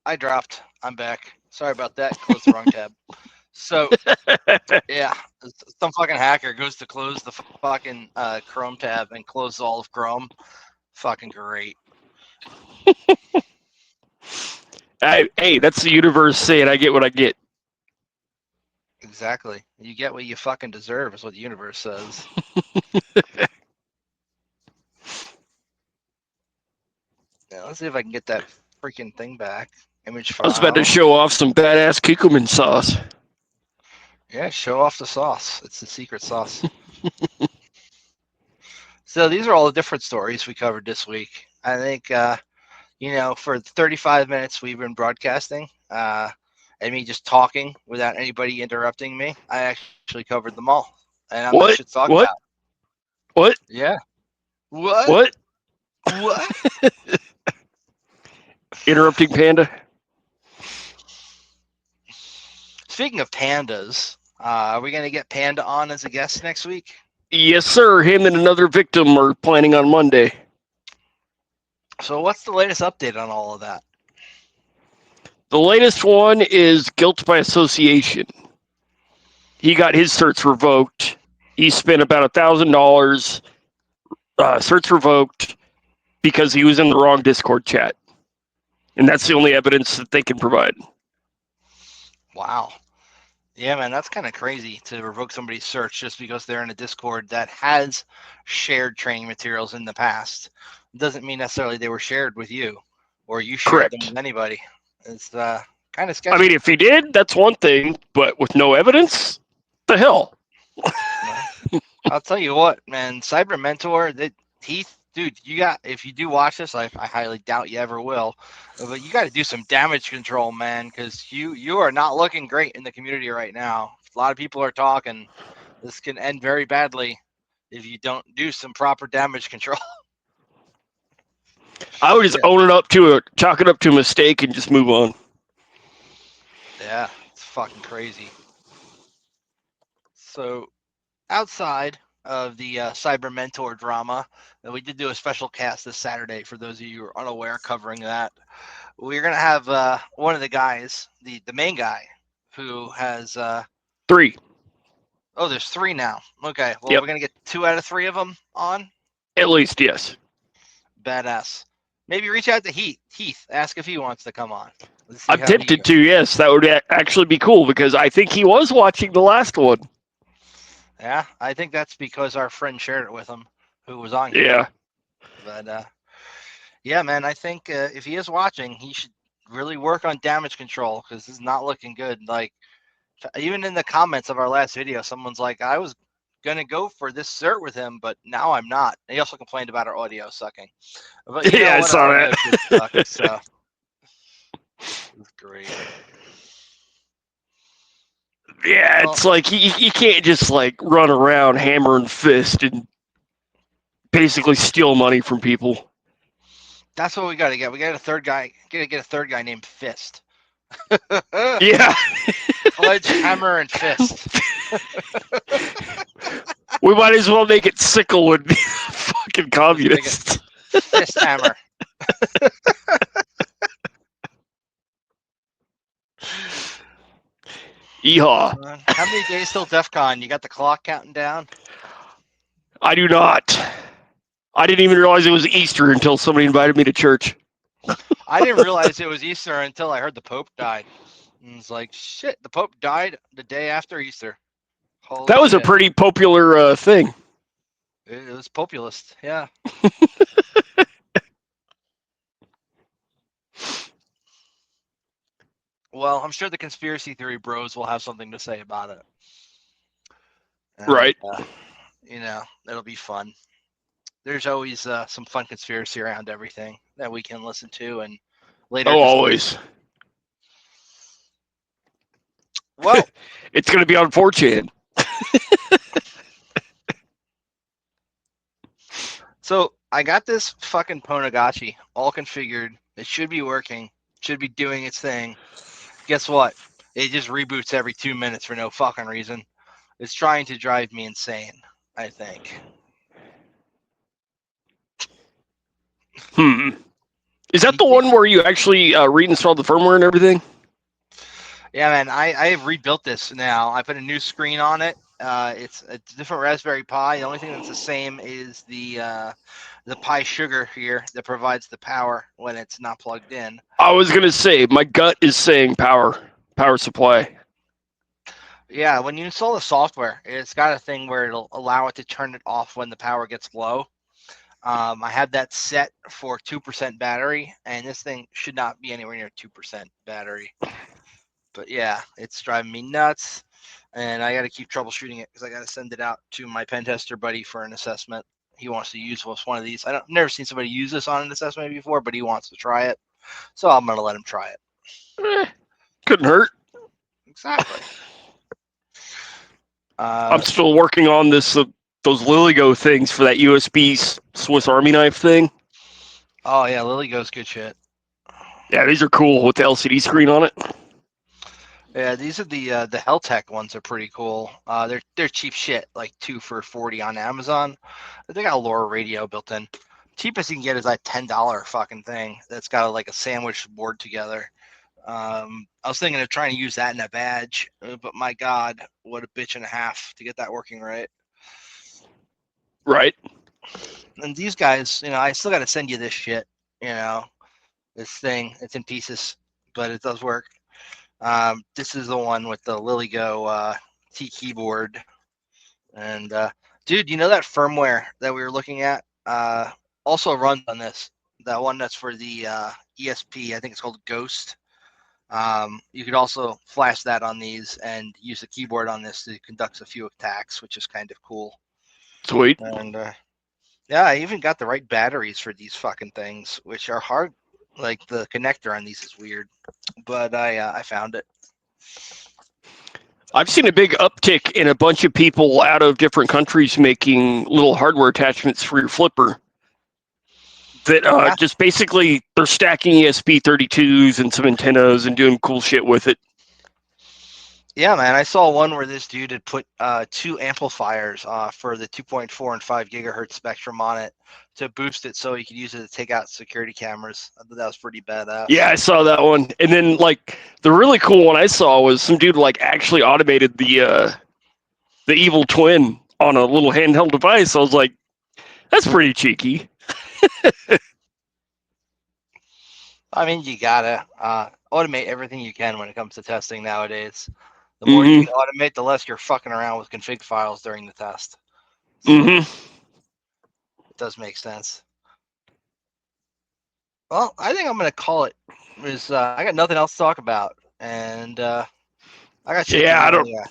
I dropped. I'm back. Sorry about that. Closed the wrong tab. So, yeah, some fucking hacker goes to close the fucking Chrome tab and close all of Chrome. Fucking great. Hey, that's the universe saying I get what I get. Exactly. You get what you fucking deserve, is what the universe says. Yeah, let's see if I can get that freaking thing back. Image I was about to file. show off some badass cucumber sauce. Yeah, show off the sauce. It's the secret sauce. So these are all the different stories we covered this week. I think, for 35 minutes we've been broadcasting and me just talking without anybody interrupting me, I actually covered them all. And I'm not shit to talk What? about. What? Yeah. What? What? What? Interrupting Panda? Speaking of pandas, are we going to get Panda on as a guest next week? Yes, sir. Him and another victim are planning on Monday. So what's the latest update on all of that? The latest one is guilt by association. He got his certs revoked. He spent about $1,000. Certs revoked because he was in the wrong Discord chat. And that's the only evidence that they can provide. Wow. Yeah, man, that's kind of crazy to revoke somebody's search just because they're in a Discord that has shared training materials in the past. It doesn't mean necessarily they were shared with you or you shared them Correct. with anybody. It's kind of sketchy. I mean, if he did, that's one thing, but with no evidence, the hell? I'll tell you what, man, Cyber Mentor, dude, if you do watch this, I highly doubt you ever will, but you got to do some damage control, man, because you are not looking great in the community right now. A lot of people are talking. This can end very badly if you don't do some proper damage control. I would just chalk it up to a mistake and just move on. Yeah, it's fucking crazy. So, outside of the Cyber Mentor drama, we did do a special cast this Saturday for those of you who are unaware, covering that. We're gonna have one of the guys, the main guy, who has 3. Oh, there's 3 now. Okay, well, Yep. we're gonna get 2 out of 3 of them on. At least, yes. Badass. Maybe reach out to Heath, ask if he wants to come on. Let's see I'm how he tempted goes. to, yes. That would actually be cool because I think he was watching the last one. Yeah, I think that's because our friend shared it with him, who was on here. Yeah. But yeah, man, I think if he is watching, he should really work on damage control because this is not looking good. Like, even in the comments of our last video, someone's like, I was gonna go for this cert with him, but now I'm not. And he also complained about our audio sucking. But Yeah, I saw our audio that. did suck, so it's great. Yeah, Well, it's like you can't just like run around hammer and fist and basically steal money from people. that's what we gotta get. We got a third guy. Gotta get a third guy named Fist. Yeah. Sledgehammer and Fist. We might as well make it Sickle and be fucking communists. Fist Hammer. Yeehaw. How many days till DEF CON? You got the clock counting down? I do not. I didn't even realize it was Easter until somebody invited me to church. I didn't realize it was Easter until I heard the Pope died. And it's like, shit, the Pope died the day after Easter. Holy That was shit. a pretty popular thing. It was populist, yeah. Well, I'm sure the conspiracy theory bros will have something to say about it. And, Right. It'll be fun. There's always some fun conspiracy around everything that we can listen to and later. Oh, always. Well, it's going to be on 4chan. So I got this fucking Ponagachi all configured. It should be working. Should be doing its thing. Guess what? It just reboots every 2 minutes for no fucking reason. It's trying to drive me insane, I think. Is that the one where you actually reinstalled the firmware and everything? Yeah, man. I have rebuilt this now. I put a new screen on it. It's a different Raspberry Pi. The only thing that's the same is the Pi Sugar here that provides the power when it's not plugged in. I was going to say, my gut is saying power supply. Yeah, when you install the software, it's got a thing where it'll allow it to turn it off when the power gets low. I have that set for 2% battery, and this thing should not be anywhere near 2% battery. But yeah, it's driving me nuts, and I got to keep troubleshooting it because I got to send it out to my pen tester buddy for an assessment. He wants to use one of these. I've never seen somebody use this on an assessment before, but he wants to try it, so I'm gonna let him try it. Couldn't hurt. Exactly. I'm still working on this those LilyGo things for that USB Swiss Army knife thing. Oh yeah, LilyGo's good shit. Yeah, these are cool with the LCD screen on it. Yeah, these are the Heltec ones are pretty cool. They're cheap shit, like 2 for $40 on Amazon. They got a LoRa radio built in. Cheapest you can get is that $10 fucking thing that's got like a sandwich board together. I was thinking of trying to use that in a badge, but my God, what a bitch and a half to get that working right. Right. And these guys, I still got to send you this shit. This thing, it's in pieces, but it does work. This is the one with the LilyGo T keyboard. And dude, that firmware that we were looking at also runs on this. That one that's for the ESP, I think it's called Ghost. You could also flash that on these and use the keyboard on this to conduct a few attacks, which is kind of cool. Sweet. And yeah, I even got the right batteries for these fucking things, which are hard. Like the connector on these is weird, but I found it. I've seen a big uptick in a bunch of people out of different countries making little hardware attachments for your flipper. That Yeah. just basically they're stacking ESP32s and some antennas and doing cool shit with it. Yeah, man. I saw one where this dude had put 2 amplifiers for the 2.4 and 5 gigahertz spectrum on it to boost it so he could use it to take out security cameras. I thought that was pretty badass. Yeah, I saw that one. And then like the really cool one I saw was some dude like actually automated the evil twin on a little handheld device. I was like, that's pretty cheeky. I mean, you gotta automate everything you can when it comes to testing nowadays. The more you can automate, the less you're fucking around with config files during the test. So it does make sense. Well, I think I'm gonna call it. I got nothing else to talk about, and I got shit to do anyway.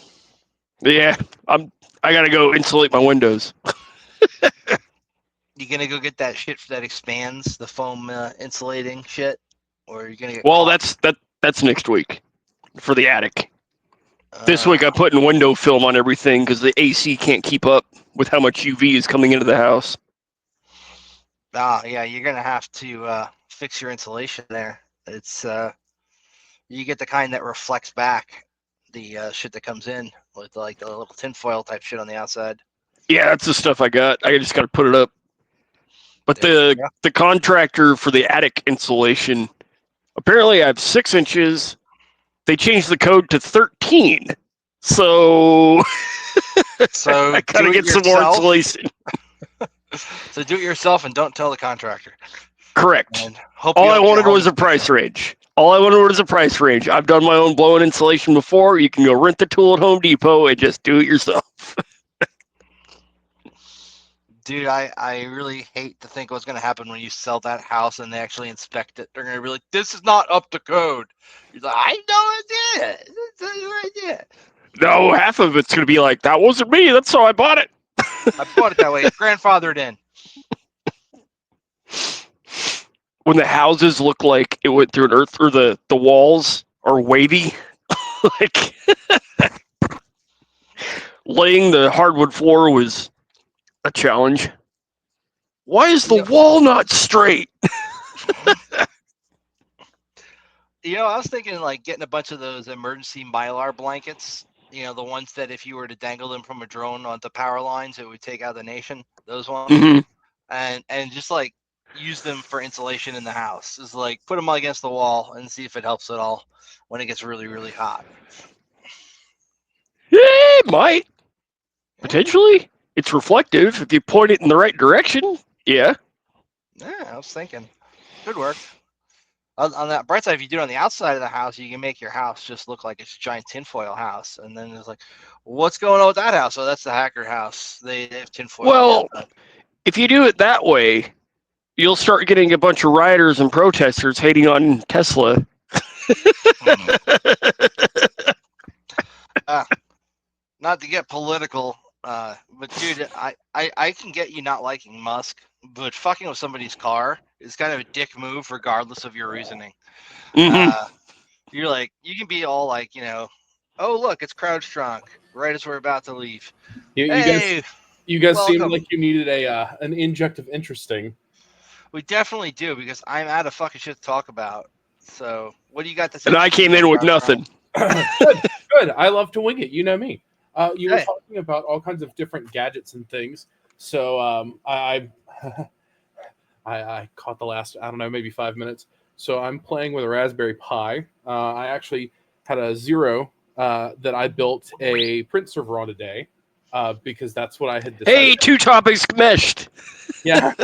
Yeah, I gotta go insulate my windows. You gonna go get that shit that expands the foam insulating shit, or are you gonna get? Well, caught? that's next week for the attic. This week I'm putting window film on everything because the AC can't keep up with how much UV is coming into the house. Yeah, you're gonna have to fix your insulation there. It's you get the kind that reflects back the shit that comes in with like the little tinfoil type shit on the outside. Yeah, that's the stuff I got. I just got to put it up. But There the contractor for the attic insulation, apparently I have 6 inches. They changed the code to 13. So So I gotta get some more insulation. So do it yourself and don't tell the contractor. Correct. And hope All I wanted was a price range. I've done my own blow-in insulation before. You can go rent the tool at Home Depot and just do it yourself. Dude, I really hate to think what's going to happen when you sell that house and they actually inspect it. They're going to be like, this is not up to code. You're like, I have no idea. That's your idea. No, half of it's going to be like, that wasn't me. That's how I bought it. I bought it that way. It's grandfathered in. When the houses look like it went through an earth, or the walls are wavy, like laying the hardwood floor was a challenge. Why is the wall not straight? I was thinking like getting a bunch of those emergency Mylar blankets. The ones that if you were to dangle them from a drone onto power lines, it would take out the nation. Those ones, and just like use them for insulation in the house. Is like put them against the wall and see if it helps at all when it gets really, really hot. Yeah, it might. Potentially. It's reflective if you point it in the right direction. Yeah. Yeah, I was thinking. Could work. On that bright side, if you do it on the outside of the house, you can make your house just look like it's a giant tinfoil house. And then it's like, what's going on with that house? Oh, that's the hacker house. They have tinfoil. Well, if you do it that way, you'll start getting a bunch of rioters and protesters hating on Tesla. Not to get political, but dude, I can get you not liking Musk, but fucking with somebody's car is kind of a dick move regardless of your reasoning. You're like, you can be all like, oh look, it's CrowdStrong right as we're about to leave. You guys seem like you needed an inject of interesting. We definitely do, because I'm out of fucking shit to talk about. So what do you got to say? And I came in with nothing. Good. I love to wing it. You know me. You were talking about all kinds of different gadgets and things. So I caught the last, I don't know, maybe 5 minutes. So I'm playing with a Raspberry Pi. I actually had a Zero that I built a print server on today because that's what I had decided. Hey, 2 topics meshed. Yeah.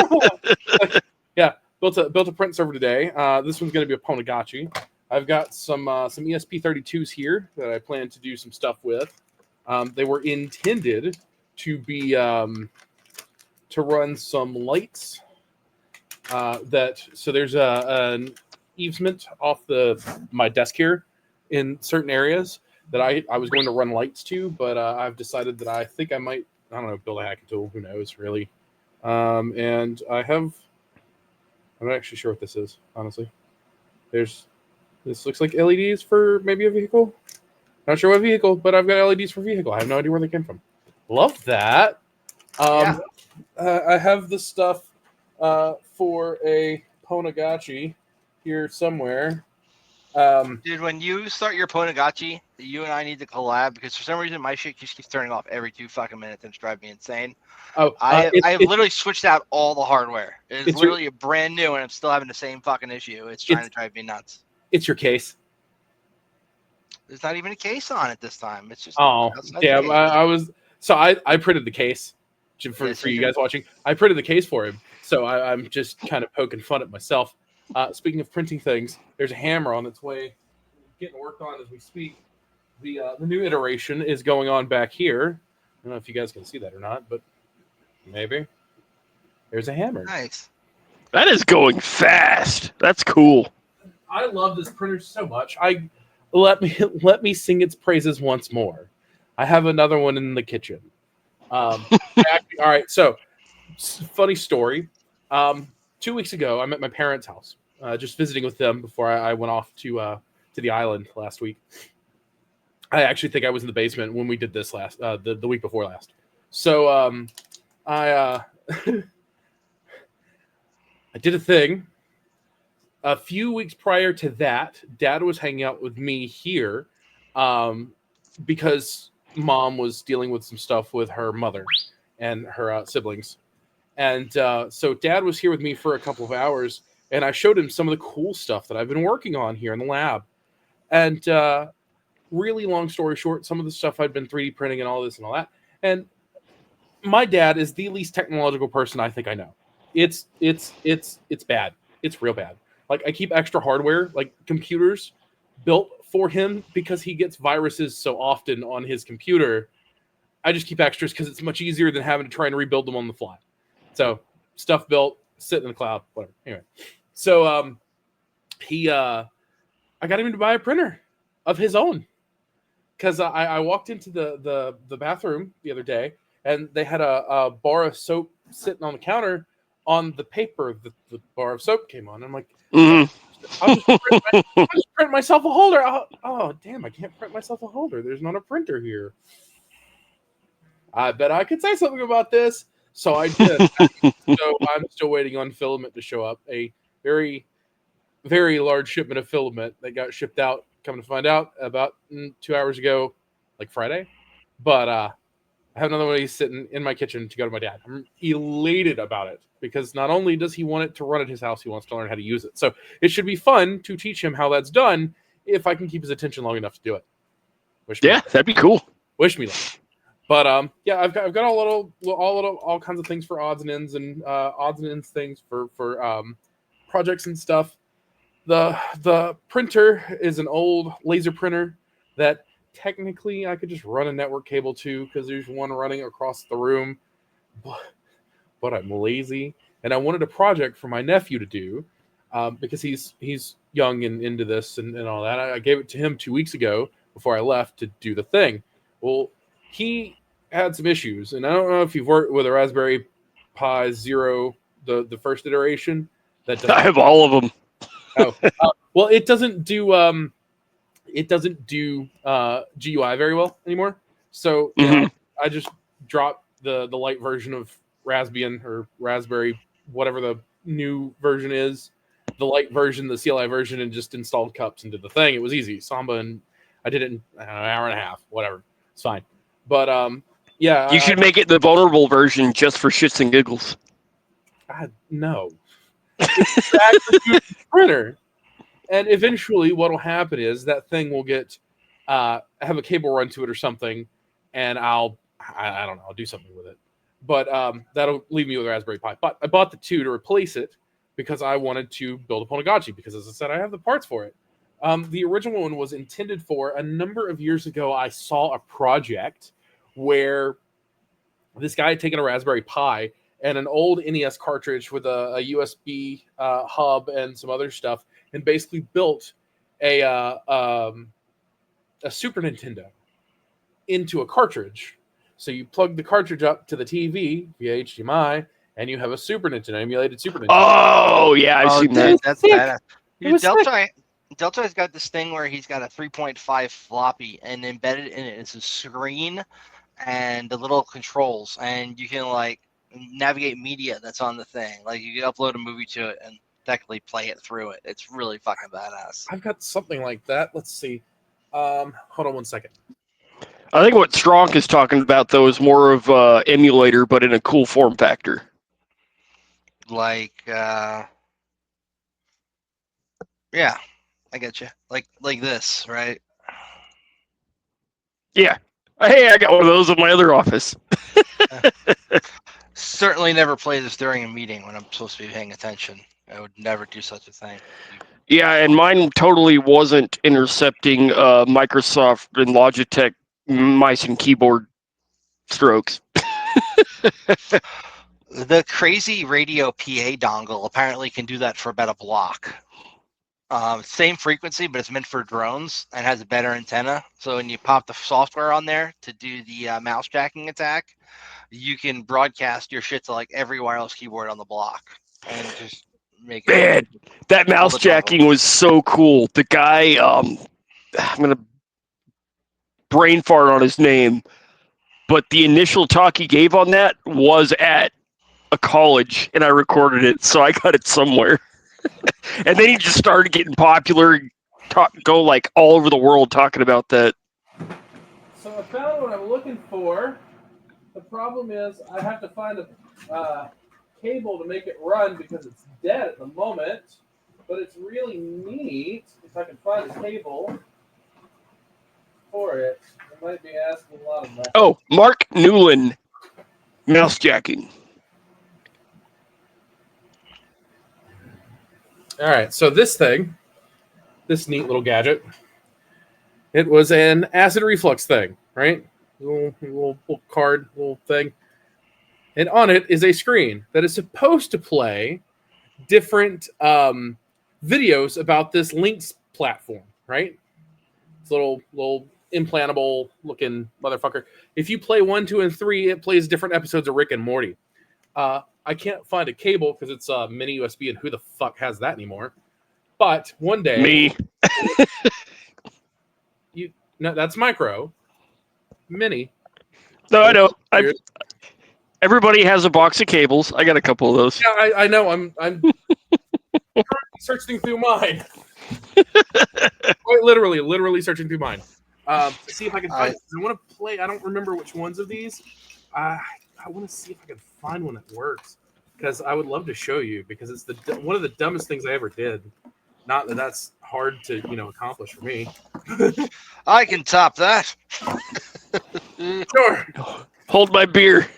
Yeah. Built a print server today. This one's going to be a Ponagachi. I've got some ESP32s here that I plan to do some stuff with. They were intended to be to run some lights. So there's an easement off my desk here in certain areas that I was going to run lights to, but I've decided that I think I might, I don't know, build a hacking tool. Who knows, really? And I'm not actually sure what this is, honestly. This looks like LEDs for maybe a vehicle. Not sure what vehicle, but I've got LEDs for vehicle. I have no idea where they came from. Love that. Yeah. I have the stuff for a Ponagachi here somewhere. Dude, when you start your Ponagachi, you and I need to collab because for some reason my shit just keeps turning off every 2 fucking minutes and it's driving me insane. I have literally switched out all the hardware. It's literally a brand new and I'm still having the same fucking issue. It's trying to drive me nuts. It's your case. There's not even a case on it this time. It's just damn. I printed the case for you guys watching. I printed the case for him, so I'm just kind of poking fun at myself. Speaking of printing things, there's a hammer on its way, getting worked on as we speak. The new iteration is going on back here. I don't know if you guys can see that or not, but maybe. There's a hammer. Nice. That is going fast. That's cool. I love this printer so much. Let me sing its praises once more. I have another one in the kitchen. All right. So, funny story. 2 weeks ago, I'm at my parents' house, just visiting with them before I went off to the island last week. I actually think I was in the basement when we did this last the week before last. So I did a thing. A few weeks prior to that, Dad was hanging out with me here because Mom was dealing with some stuff with her mother and her siblings. And so Dad was here with me for a couple of hours, and I showed him some of the cool stuff that I've been working on here in the lab. And really long story short, some of the stuff I'd been 3D printing and all this and all that. And my dad is the least technological person I think I know. It's bad. It's real bad. Like, I keep extra hardware, like computers built for him because he gets viruses so often on his computer. I just keep extras because it's much easier than having to try and rebuild them on the fly. So stuff built, sitting in the cloud, whatever. Anyway, so I got him to buy a printer of his own because I walked into the bathroom the other day and they had a bar of soap sitting on the counter. On the paper, the bar of soap came on. I'm like, I'll just print myself a holder. Oh, damn, I can't print myself a holder. There's not a printer here. I bet I could say something about this. So I did. So I'm still waiting on filament to show up. A very, very large shipment of filament that got shipped out, come to find out, about 2 hours ago, like Friday. But I have another one sitting in my kitchen to go to my dad. I'm elated about it because not only does he want it to run at his house, he wants to learn how to use it. So it should be fun to teach him how that's done if I can keep his attention long enough to do it. That'd be cool. Wish me luck. But I've got all kinds of things for odds and ends things for projects and stuff. The printer is an old laser printer that technically I could just run a network cable to because there's one running across the room, but I'm lazy and I wanted a project for my nephew to do because he's young and into this and all that. I gave it to him 2 weeks ago before I left to do the thing. Well, he had some issues, and I don't know if you've worked with a Raspberry Pi Zero, the first iteration. I have all of them. Well, it doesn't do GUI very well anymore. So I just dropped the light version of Raspbian or Raspberry, whatever the new version is, the light version, the CLI version, and just installed cups and did the thing. It was easy. Samba, and I did it in an hour and a half, whatever. It's fine. But you should make it the vulnerable version just for shits and giggles. No. It's exactly the printer. And eventually what will happen is that thing will get have a cable run to it or something, and I don't know, I'll do something with it. But that'll leave me with a Raspberry Pi. But I bought the 2 to replace it because I wanted to build a Ponagachi because, as I said, I have the parts for it. The original one was intended for a number of years ago. I saw a project where this guy had taken a Raspberry Pi and an old NES cartridge with a USB hub and some other stuff, and basically built a Super Nintendo into a cartridge. So you plug the cartridge up to the TV via HDMI, and you have a Super Nintendo, emulated Super Nintendo. Oh yeah, I've seen that. That's badass. You Delta Deltoid's got this thing where he's got a 3.5 floppy, and embedded in it is a screen and the little controls, and you can like navigate media that's on the thing. Like you can upload a movie to it and technically play it through it. It's really fucking badass. I've got something like that. Let's see. Hold on one second. I think what Strong is talking about, though, is more of emulator, but in a cool form factor. Like, yeah, I get you. Like this, right? Yeah. Hey, I got one of those in my other office. Certainly never play this during a meeting when I'm supposed to be paying attention. I would never do such a thing. Yeah, and mine totally wasn't intercepting Microsoft and Logitech mice and keyboard strokes. The crazy radio PA dongle apparently can do that for about a block. Same frequency, but it's meant for drones and has a better antenna. So when you pop the software on there to do the mouse jacking attack, you can broadcast your shit to like every wireless keyboard on the block and just make it. Man, that mouse jacking was so cool. The guy, I'm gonna brain fart on his name, but the initial talk he gave on that was at a college, and I recorded it, so I got it somewhere. And then he just started getting popular, go like all over the world talking about that. So I found what I'm looking for. The problem is I have to find a cable to make it run because it's dead at the moment. But it's really neat if I can find a cable for it. I might be asking a lot of money. Oh, Mark Newland, mouse jacking. All right, so this thing, this neat little gadget, it was an acid reflux thing, right? Little card, little thing. And on it is a screen that is supposed to play different videos about this Lynx platform, right? It's a little implantable looking motherfucker. If you play 1, 2, and 3, it plays different episodes of Rick and Morty. I can't find a cable because it's a mini USB, and who the fuck has that anymore? But one day, Me. No, that's micro. Mini. No, I know. Everybody has a box of cables. I got a couple of those. Yeah, I know. I'm searching through mine. Quite literally searching through mine. See if I can find it. I want to play. I don't remember which ones of these. I want to see if I can find one that works, because I would love to show you, because it's one of the dumbest things I ever did. Not that that's hard to accomplish for me. I can top that. Sure. Hold my beer.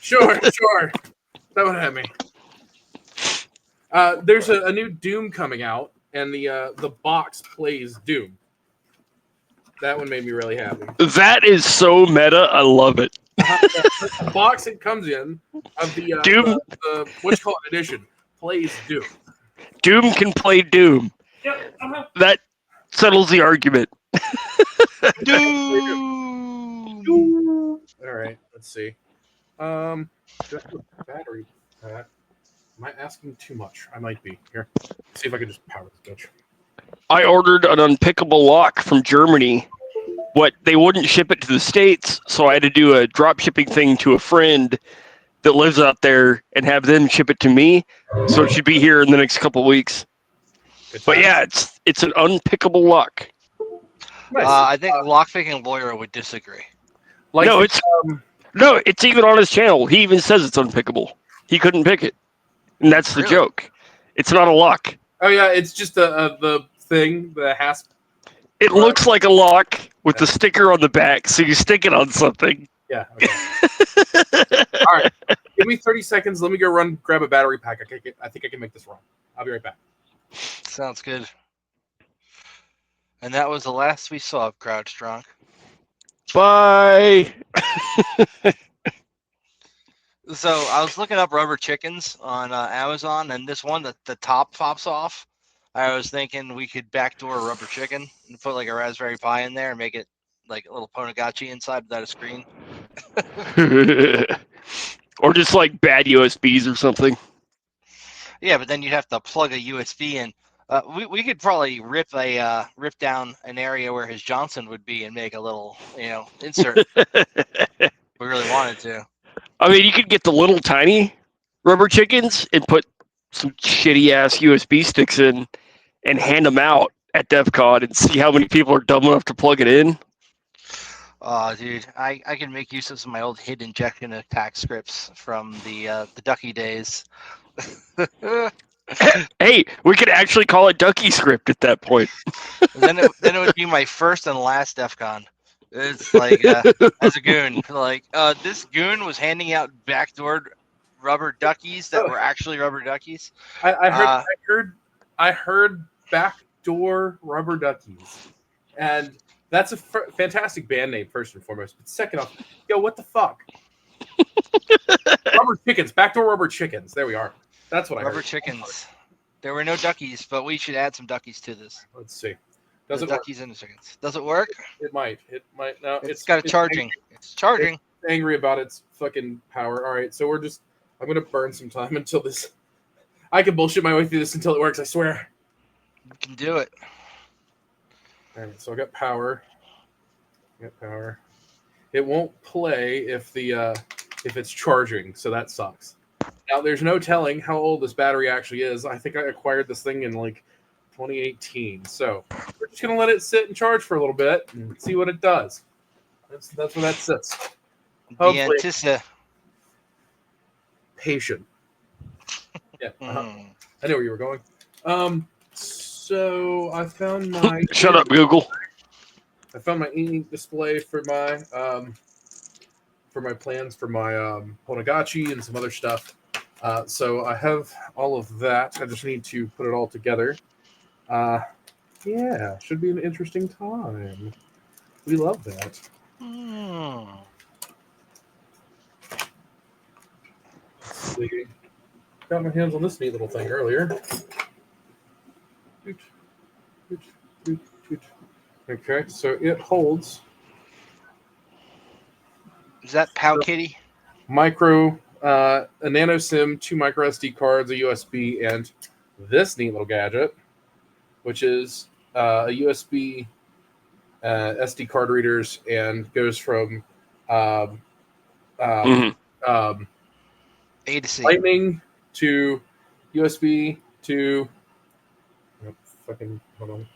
Sure. Throw it at me. There's a new Doom coming out, and the box plays Doom. That one made me really happy. That is so meta. I love it. The box it comes in of the Doom, the what's called edition plays Doom. Doom can play Doom. Yep. That settles the argument. Doom. All right. Let's see. Do I have a battery pack? Am I asking too much? I might be. Here. Let's see if I can just power this bitch. I ordered an unpickable lock from Germany. What they wouldn't ship it to the States, so I had to do a drop shipping thing to a friend that lives out there and have them ship it to me. So it should be here in the next couple of weeks. But yeah, it's an unpickable lock. Nice. I think lockpicking lawyer would disagree. Like No, it's even on his channel. He even says it's unpickable. He couldn't pick it, and that's the Really? joke. It's not a lock. Oh yeah, it's just the thing, the hasp. It looks like a lock with the sticker on the back, so you stick it on something. Yeah. Okay. All right. Give me 30 seconds. Let me go grab a battery pack. I think I can make this run. I'll be right back. Sounds good. And that was the last we saw of Crowdstrong. Bye. So I was looking up rubber chickens on Amazon, and this one that the top pops off. I was thinking we could backdoor a rubber chicken and put like a Raspberry Pi in there and make it like a little Ponegotchi inside without a screen. Or just like bad USBs or something. Yeah, but then you'd have to plug a USB in. We could probably rip down an area where his Johnson would be and make a little insert. If we really wanted to. I mean, you could get the little tiny rubber chickens and put some shitty ass USB sticks in and hand them out at DEF CON and see how many people are dumb enough to plug it in. Oh, dude, I can make use of some of my old hit injection attack scripts from the Ducky days. Hey, we could actually call it Ducky script at that point. then it would be my first and last DEF CON. It's like as a goon, like this goon was handing out backdoor rubber duckies that were actually rubber duckies. I heard backdoor rubber duckies, and that's a fantastic band name first and foremost. But second off, yo, what the fuck? Rubber chickens, backdoor rubber chickens. There we are. That's what I heard. Rubber chickens. There were no duckies, but we should add some duckies to this. Let's see. Does it duckies work? and the chickens. Does it work? It might. No, it's got a charging. Angry. It's charging. It's angry about its fucking power. All right, so I'm gonna burn some time until this. I can bullshit my way through this until it works. I swear. You can do it. All right, so I got power. It won't play if it's charging, so that sucks. Now there's no telling how old this battery actually is. I think I acquired this thing in like 2018. So we're just gonna let it sit and charge for a little bit and see what it does. That's where that sits. Hopefully, patient. Yeah, I know where you were going. So I found my Shut up, Google. I found my e-ink display for my plans for my Ponagachi and some other stuff. So I have all of that. I just need to put it all together. Yeah, should be an interesting time. We love that. Let's see. Got my hands on this neat little thing earlier. Okay, so it holds. Is that Pow Kitty? A nano SIM, 2 micro SD cards, a USB, and this neat little gadget, which is a USB SD card readers and goes from A to C. Lightning to USB to hold on.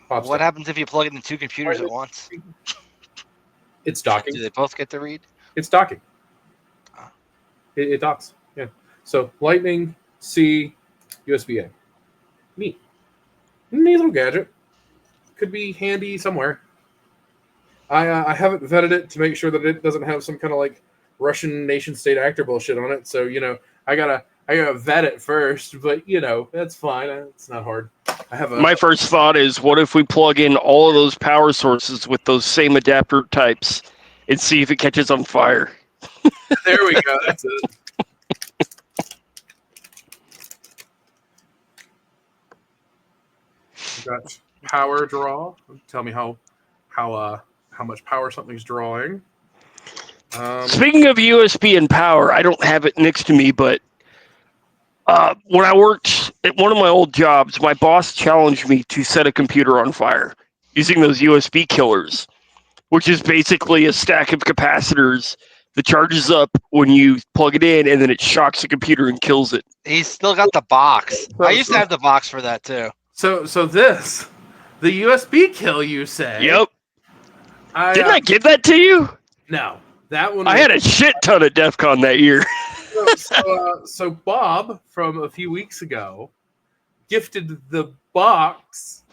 What happens if you plug it in 2 computers at once? It's docking. Do they both get to read? It's docking. It docks. Yeah. So Lightning, C, USB A. Neat little gadget. Could be handy somewhere. I haven't vetted it to make sure that it doesn't have some kind of like Russian nation state actor bullshit on it. So I gotta vet it first. But that's fine. It's not hard. My first thought is, what if we plug in all of those power sources with those same adapter types and see if it catches on fire? There we go. That's it. Got power draw. Tell me how much power something's drawing. Speaking of USB and power, I don't have it next to me, but when I worked at one of my old jobs, my boss challenged me to set a computer on fire using those USB killers, which is basically a stack of capacitors that charges up when you plug it in, and then it shocks the computer and kills it. He's still got the box. I used to have the box for that too. So the USB kill, you say? Yep. Didn't I give that to you? No, that one. I had a shit ton of DEF CON that year. So Bob from a few weeks ago gifted the box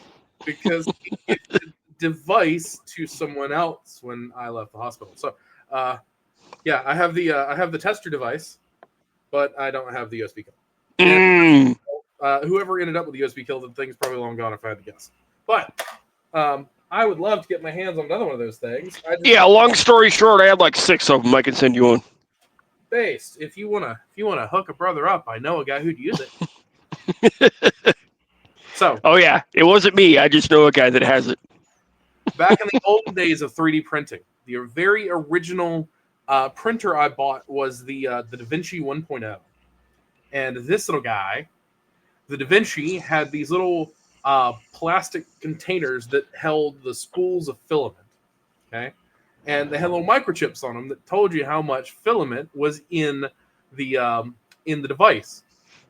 because he gifted the device to someone else when I left the hospital. So, yeah, I have the tester device, but I don't have the USB kill. Whoever ended up with the USB kill, the thing's probably long gone if I had to guess. But I would love to get my hands on another one of those things. Long story short, I have like 6 of them. I can send you one. Based. If you wanna hook a brother up, I know a guy who'd use it. So. Oh yeah, it wasn't me. I just know a guy that has it. Back in the olden days of 3D printing, the very original printer I bought was the Da Vinci 1.0, and this little guy The Da Vinci had these little plastic containers that held the spools of filament. Okay, and they had little microchips on them that told you how much filament was in the device.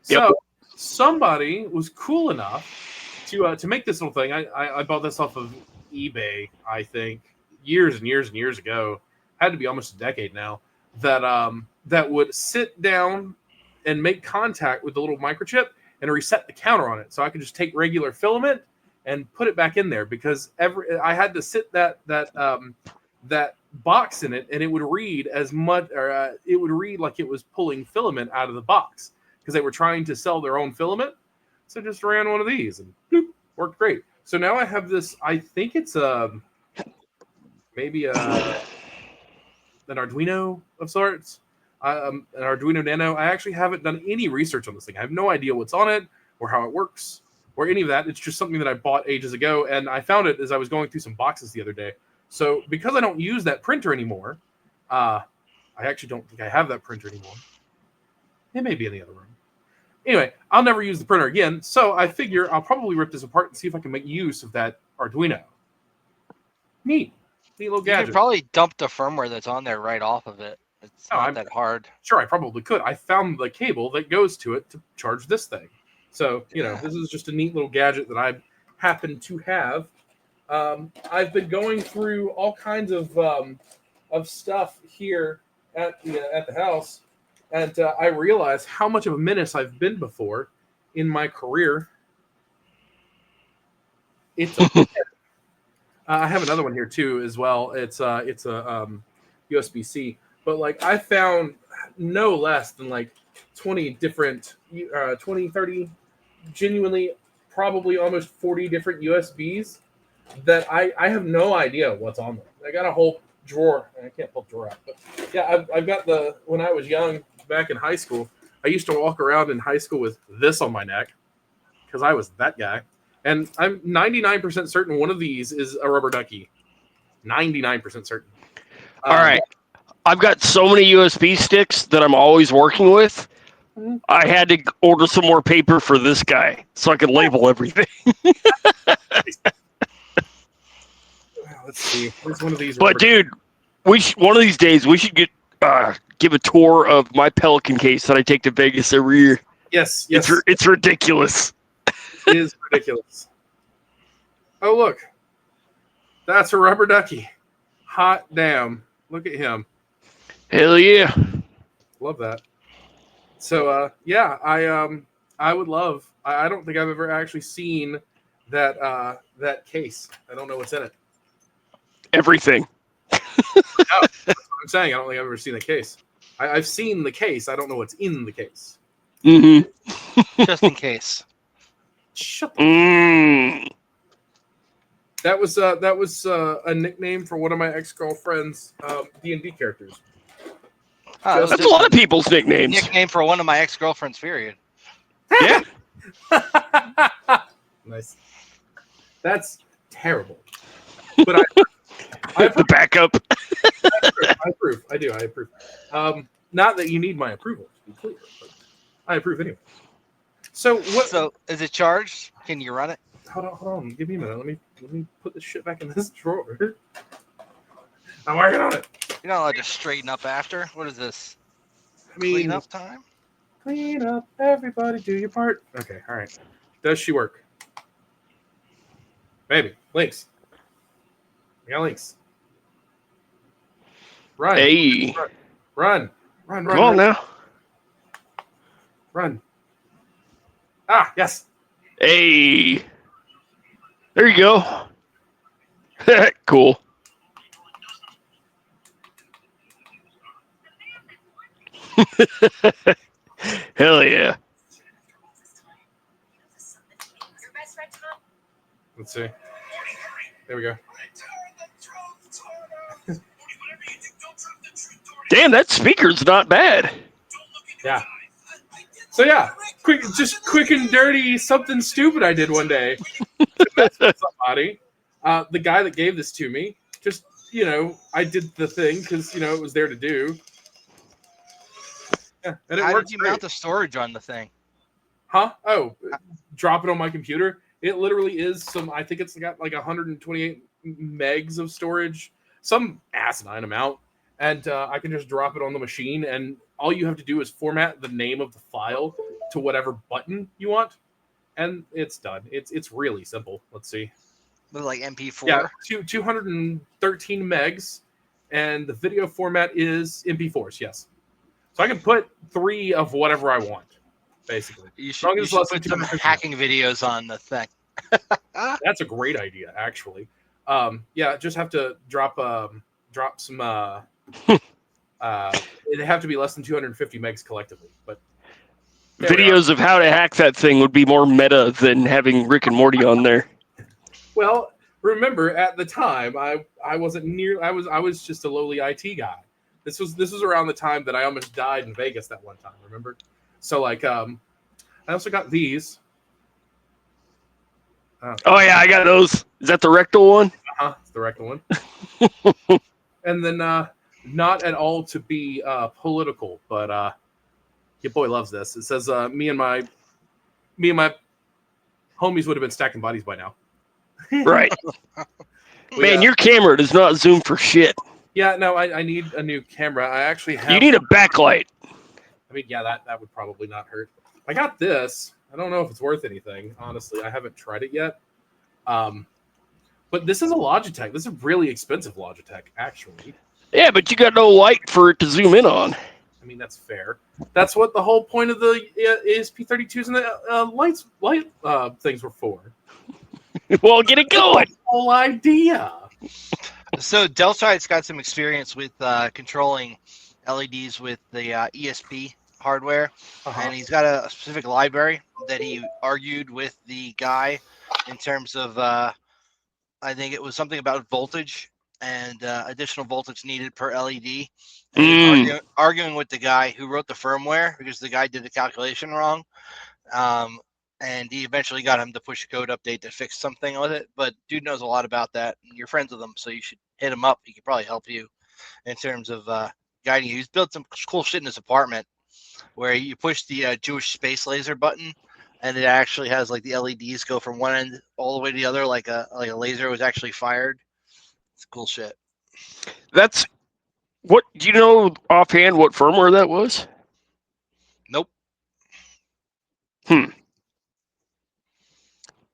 Yep. So somebody was cool enough to make this little thing. I bought this off of eBay, I think, years and years and years ago. Had to be almost a decade now. That would sit down and make contact with the little microchip and reset the counter on it, so I could just take regular filament and put it back in there, because I had to sit that box in it, and it would read as much, or it would read like it was pulling filament out of the box, because they were trying to sell their own filament. So just ran one of these and bloop, worked great. So now I have this. I think it's maybe an Arduino of sorts, an Arduino Nano. I actually haven't done any research on this thing. I have no idea what's on it or how it works or any of that. It's just something that I bought ages ago, and I found it as I was going through some boxes the other day. So because I don't use that printer anymore, I actually don't think I have that printer anymore. It may be in the other room. Anyway, I'll never use the printer again, so I figure I'll probably rip this apart and see if I can make use of that Arduino. Neat little You gadget. could probably dump the firmware that's on there right off of it. It's not that hard. Sure, I probably could. I found the cable that goes to it to charge this thing. So, this is just a neat little gadget that I happen to have. I've been going through all kinds of stuff here at the house, and I realize how much of a menace I've been before in my career. It's I have another one here too as well. It's a USB-C, but like I found no less than like 20 different 30 genuinely probably almost 40 different USBs that I have no idea what's on them. I got a whole drawer. I can't pull the drawer out, but yeah, I've got when I was young, back in high school, I used to walk around in high school with this on my neck because I was that guy. And I'm 99% certain one of these is a rubber ducky. 99% certain. All right. I've got so many USB sticks that I'm always working with. I had to order some more paper for this guy so I could label everything. Let's see. Where's one of these? But dude, one of these days we should give a tour of my Pelican case that I take to Vegas every year. Yes. It's ridiculous. It is ridiculous. Oh, look. That's a rubber ducky. Hot damn. Look at him. Hell yeah. Love that. So, yeah, I would love. I don't think I've ever actually seen that case. I don't know what's in it. Everything. No, that's what I'm saying. I don't think I've ever seen the case. I've seen the case. I don't know what's in the case. Mm-hmm. Just in case. Shut the Mm. That was a nickname for one of my ex-girlfriend's D&D characters. Oh, That's a lot of people's nicknames. Nickname for one of my ex-girlfriends, period. Yeah. Nice. That's terrible. But I The backup. approve. I approve. Not that you need my approval, to be clear, but I approve anyway. So what? So is it charged? Can you run it? Hold on. Give me a minute. Let me put this shit back in this drawer. I'm working on it. You're not allowed to straighten up after. What is this? I mean, Clean up time? Clean up, everybody, do your part. Okay, all right. Does she work? Maybe. Links. I got links. Run. Hey. Run. Come on now. Run. Ah, yes. Hey. There you go. Cool. Hell yeah. Let's see. There we go. Damn, that speaker's not bad. Yeah. So yeah, quick and dirty something stupid I did one day. Somebody, the guy that gave this to me, just I did the thing because it was there to do. Yeah, and it How worked did you great. mount the storage on the thing? Huh? Oh, drop it on my computer. It literally is some. I think it's got like 128 megs of storage, some asinine amount, and I can just drop it on the machine. And all you have to do is format the name of the file to whatever button you want, and it's done. It's really simple. Let's see. With like MP4. Yeah, 213 megs, and the video format is MP4s. Yes, so I can put 3 of whatever I want, basically. You As long should, as you it's should less than put some 250. hacking videos on the thing. That's a great idea, actually. Yeah, just have to drop some. They have to be less than 250 megs collectively, but there we are. Videos of how to hack that thing would be more meta than having Rick and Morty on there. Well, remember at the time I wasn't near. I was just a lowly IT guy. This was around the time that I almost died in Vegas that one time. Remember? So like, I also got these. Oh yeah, I got those. Is that the rectal one? It's the rectal one. And then not at all to be political, but your boy loves this. It says me and my homies would have been stacking bodies by now. Right. Man, your camera does not zoom for shit. Yeah, no, I need a new camera. I actually have. You need a backlight. I mean, yeah, that would probably not hurt. I got this. I don't know if it's worth anything. Honestly, I haven't tried it yet. But this is a Logitech. This is a really expensive Logitech, actually. Yeah, but you got no light for it to zoom in on. I mean, that's fair. That's what the whole point of the ESP32s and the light things were for. Well, get it going. Whole idea. So Delsight's got some experience with controlling LEDs with the ESP hardware, and he's got a specific library that he argued with the guy in terms of, I think it was something about voltage and additional voltage needed per LED. And he was arguing with the guy who wrote the firmware because the guy did the calculation wrong. And he eventually got him to push a code update to fix something with it. But dude knows a lot about that. And you're friends with him, so you should hit him up. He could probably help you in terms of guiding you. He's built some cool shit in his apartment where you push the Jewish space laser button, and it actually has like the LEDs go from one end all the way to the other, like a laser was actually fired. It's cool shit. That's what. Do you know offhand what firmware that was? Nope.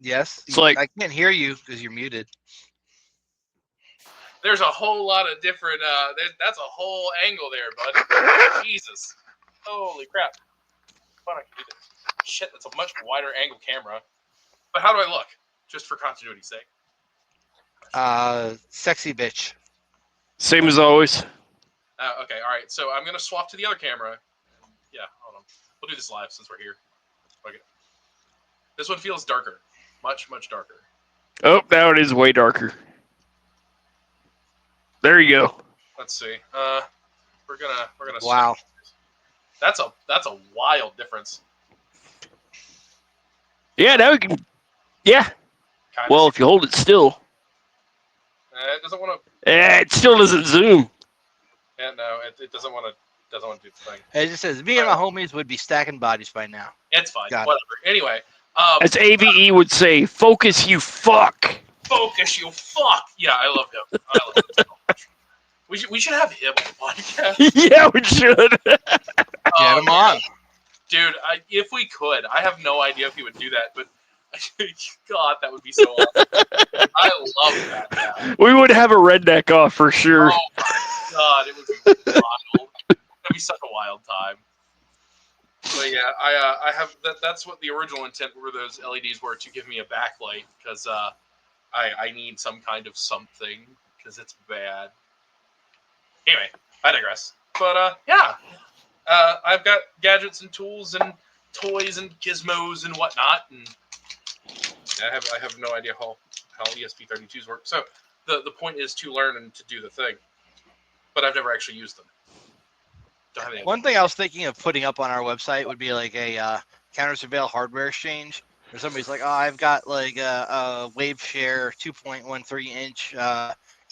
Yes. It's like, I can't hear you because you're muted. There's a whole lot of different. That's a whole angle there, bud. Jesus. Holy crap. Fun I can do this. Shit, that's a much wider angle camera. But how do I look? Just for continuity's sake. Sexy bitch. same as always. Okay, all right. So I'm going to swap to the other camera. Yeah, hold on. We'll do this live since we're here. Okay. This one feels darker. Much, much darker. Oh, now it is way darker. There you go. Let's see. We're gonna. Wow. That's a wild difference. Yeah, now we can. Yeah. Kind Well, if you hold it still. It doesn't want to. It still doesn't zoom. Yeah, no, it doesn't want to. Doesn't want to do the thing. It just says me and my homies would be stacking bodies by now. It's fine. Got it. Whatever. Anyway. As AVE would say, focus, you fuck. Focus, you fuck. Yeah, I love him. I love him so much. We should have him on the podcast. Yeah, we should. Get him on. Dude, if we could, I have no idea if he would do that, but God, that would be so awesome. I love that guy. We would have a redneck off for sure. Oh my God, it would be wild. That'd be such a wild time. But yeah, I have that's what the original intent were. Those LEDs were to give me a backlight because I need some kind of something because it's bad. Anyway, I digress. But yeah, I've got gadgets and tools and toys and gizmos and whatnot, and I have no idea how ESP32s work. So the point is to learn and to do the thing, but I've never actually used them. Don't have any. One thing I was thinking of putting up on our website would be like a counter surveil hardware exchange, where somebody's like, "Oh, I've got like a Waveshare 2.13 inch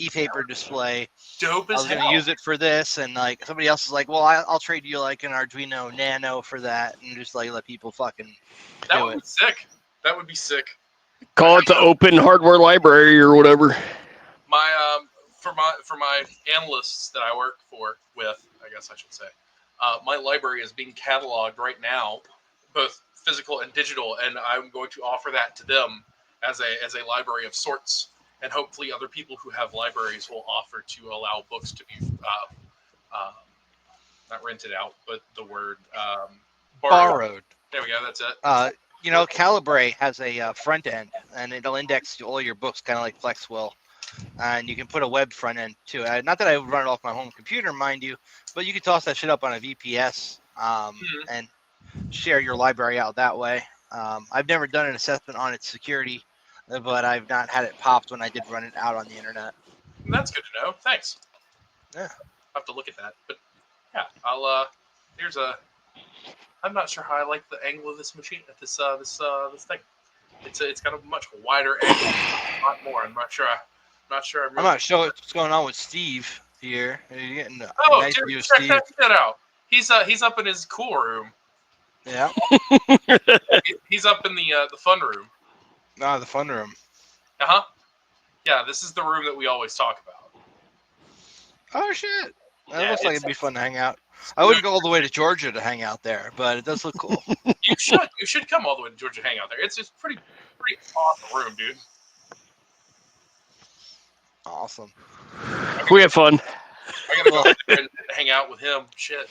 e-paper display. Dope I as was going to hell. use it for this, and like somebody else is like, well, I'll trade you like an Arduino Nano for that, and just like let people fucking That do would it. be sick. That would be sick. Call it the Open Hardware Library or whatever. My for my analysts that I work with, I guess I should say, my library is being cataloged right now, both physical and digital, and I'm going to offer that to them as a library of sorts, and hopefully other people who have libraries will offer to allow books to be not rented out, but the word Borrowed. There we go. That's it. You know, Calibre has a front end, and it'll index all your books, kind of like Flex will. And you can put a web front end too. Not that I would run it off my home computer, mind you, but you can toss that shit up on a VPS and share your library out that way. I've never done an assessment on its security, but I've not had it popped when I did run it out on the internet. That's good to know. Thanks. Yeah. I'll have to look at that. But yeah, I'll here's a I'm not sure how I like the angle of this machine this thing. It's got a much wider angle, a lot more. I'm not sure I'm not sure what's going on with Steve here. Are you getting a nice dude, view of check Steve? that out. He's up in his cool room. Yeah. He's up in the fun room. Ah, the fun room. Yeah, this is the room that we always talk about. Oh shit! That Yeah, looks like it'd be fun to hang out. I wouldn't go all the way to Georgia to hang out there, but it does look cool. You should come all the way to Georgia to hang out there. It's just pretty awesome room, dude. Awesome. We have fun. I gotta go there and hang out with him. Shit.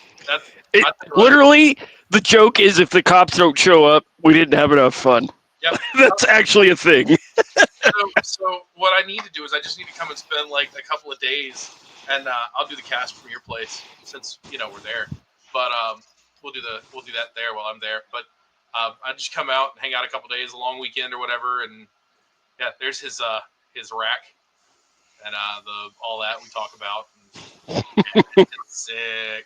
Literally, the joke is if the cops don't show up, we didn't have enough fun. Yep. That's actually a thing. So what I need to do is I just need to come and spend like a couple of days, and I'll do the cast from your place since we're there. But we'll do that there while I'm there. But I just come out and hang out a couple of days, a long weekend or whatever, and yeah, there's his rack and all that we talk about. And sick.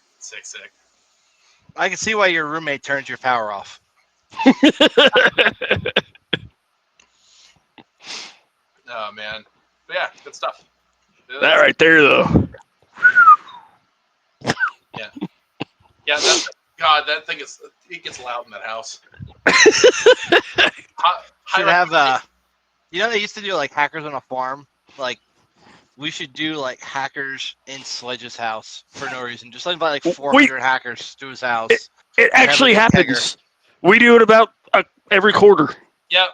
I can see why your roommate turns your power off. Oh man, but yeah, good stuff. That right there, though. Yeah. That thing it gets loud in that house. Should have they used to do like hackers on a farm. Like we should do like hackers in Sledge's house for no reason. Just invite like 400 hackers to his house. It actually happens. We do it about every quarter. Yeah.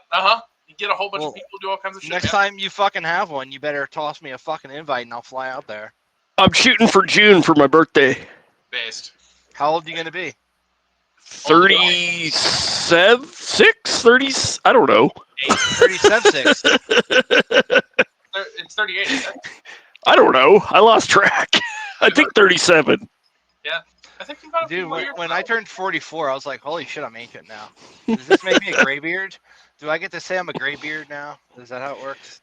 You get a whole bunch of people do all kinds of shit. Next time you fucking have one, you better toss me a fucking invite and I'll fly out there. I'm shooting for June for my birthday. Based. How old are you gonna be? 37, 6, 30. I don't know. 37, 6. It's 38. Isn't it? I don't know. I lost track. I think 37. Yeah. I think you got a few Dude, more years when ago. I turned 44, I was like, holy shit, I'm ancient now. Does this make me a graybeard? Do I get to say I'm a graybeard now? Is that how it works?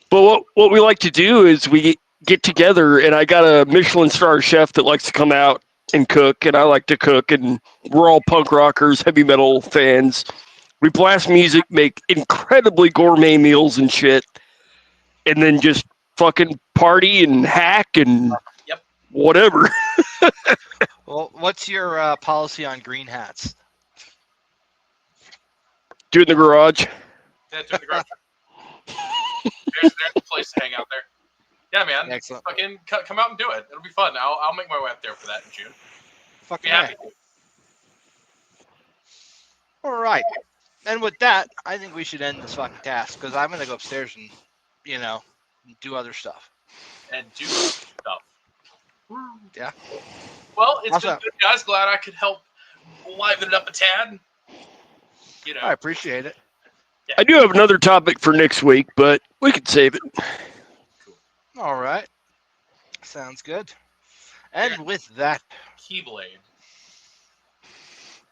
But what we like to do is we get together, and I got a Michelin star chef that likes to come out and cook, and I like to cook, and we're all punk rockers, heavy metal fans. We blast music, make incredibly gourmet meals and shit, and then just fucking party and hack and whatever. Well, what's your policy on green hats? Do it in the garage. Yeah, do it in the garage. there's the place to hang out there. Yeah, man. Excellent. Fucking come out and do it. It'll be fun. I'll make my way up there for that in June. Fucking Be happy. All right. And with that, I think we should end this fucking task because I'm gonna go upstairs and, do other stuff. And do stuff. Yeah. Well, it's Awesome. been good, guys. Glad I could help liven it up a tad. I appreciate it. I do have another topic for next week, but we could save it. All right. Sounds good. And with that, Keyblade.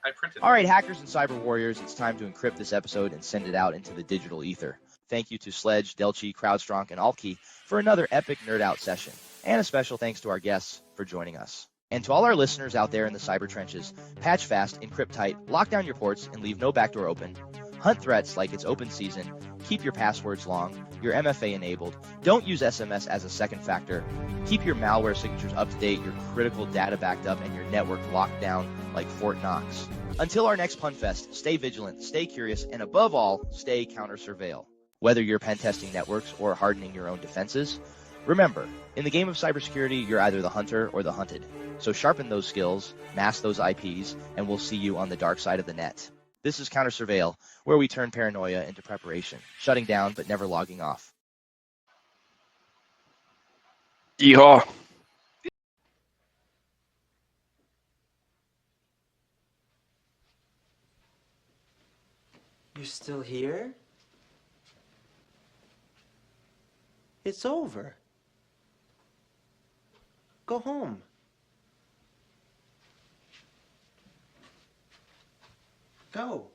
I printed. All right, hackers and cyber warriors, it's time to encrypt this episode and send it out into the digital ether. Thank you to Sledge, Delchi, CrowdStrong, and Altkey for another epic nerd out session. And a special thanks to our guests for joining us. And to all our listeners out there in the cyber trenches, patch fast, encrypt tight, lock down your ports, and leave no backdoor open. Hunt threats like it's open season, keep your passwords long, your MFA enabled, don't use SMS as a second factor, keep your malware signatures up to date, your critical data backed up, and your network locked down like Fort Knox. Until our next PunFest, stay vigilant, stay curious, and above all, stay counter-surveil. Whether you're pen testing networks or hardening your own defenses, remember, in the game of cybersecurity, you're either the hunter or the hunted. So sharpen those skills, mask those IPs, and we'll see you on the dark side of the net. This is Counter Surveil, where we turn paranoia into preparation, shutting down but never logging off. Yeehaw. You're still here? It's over. Go home. Go.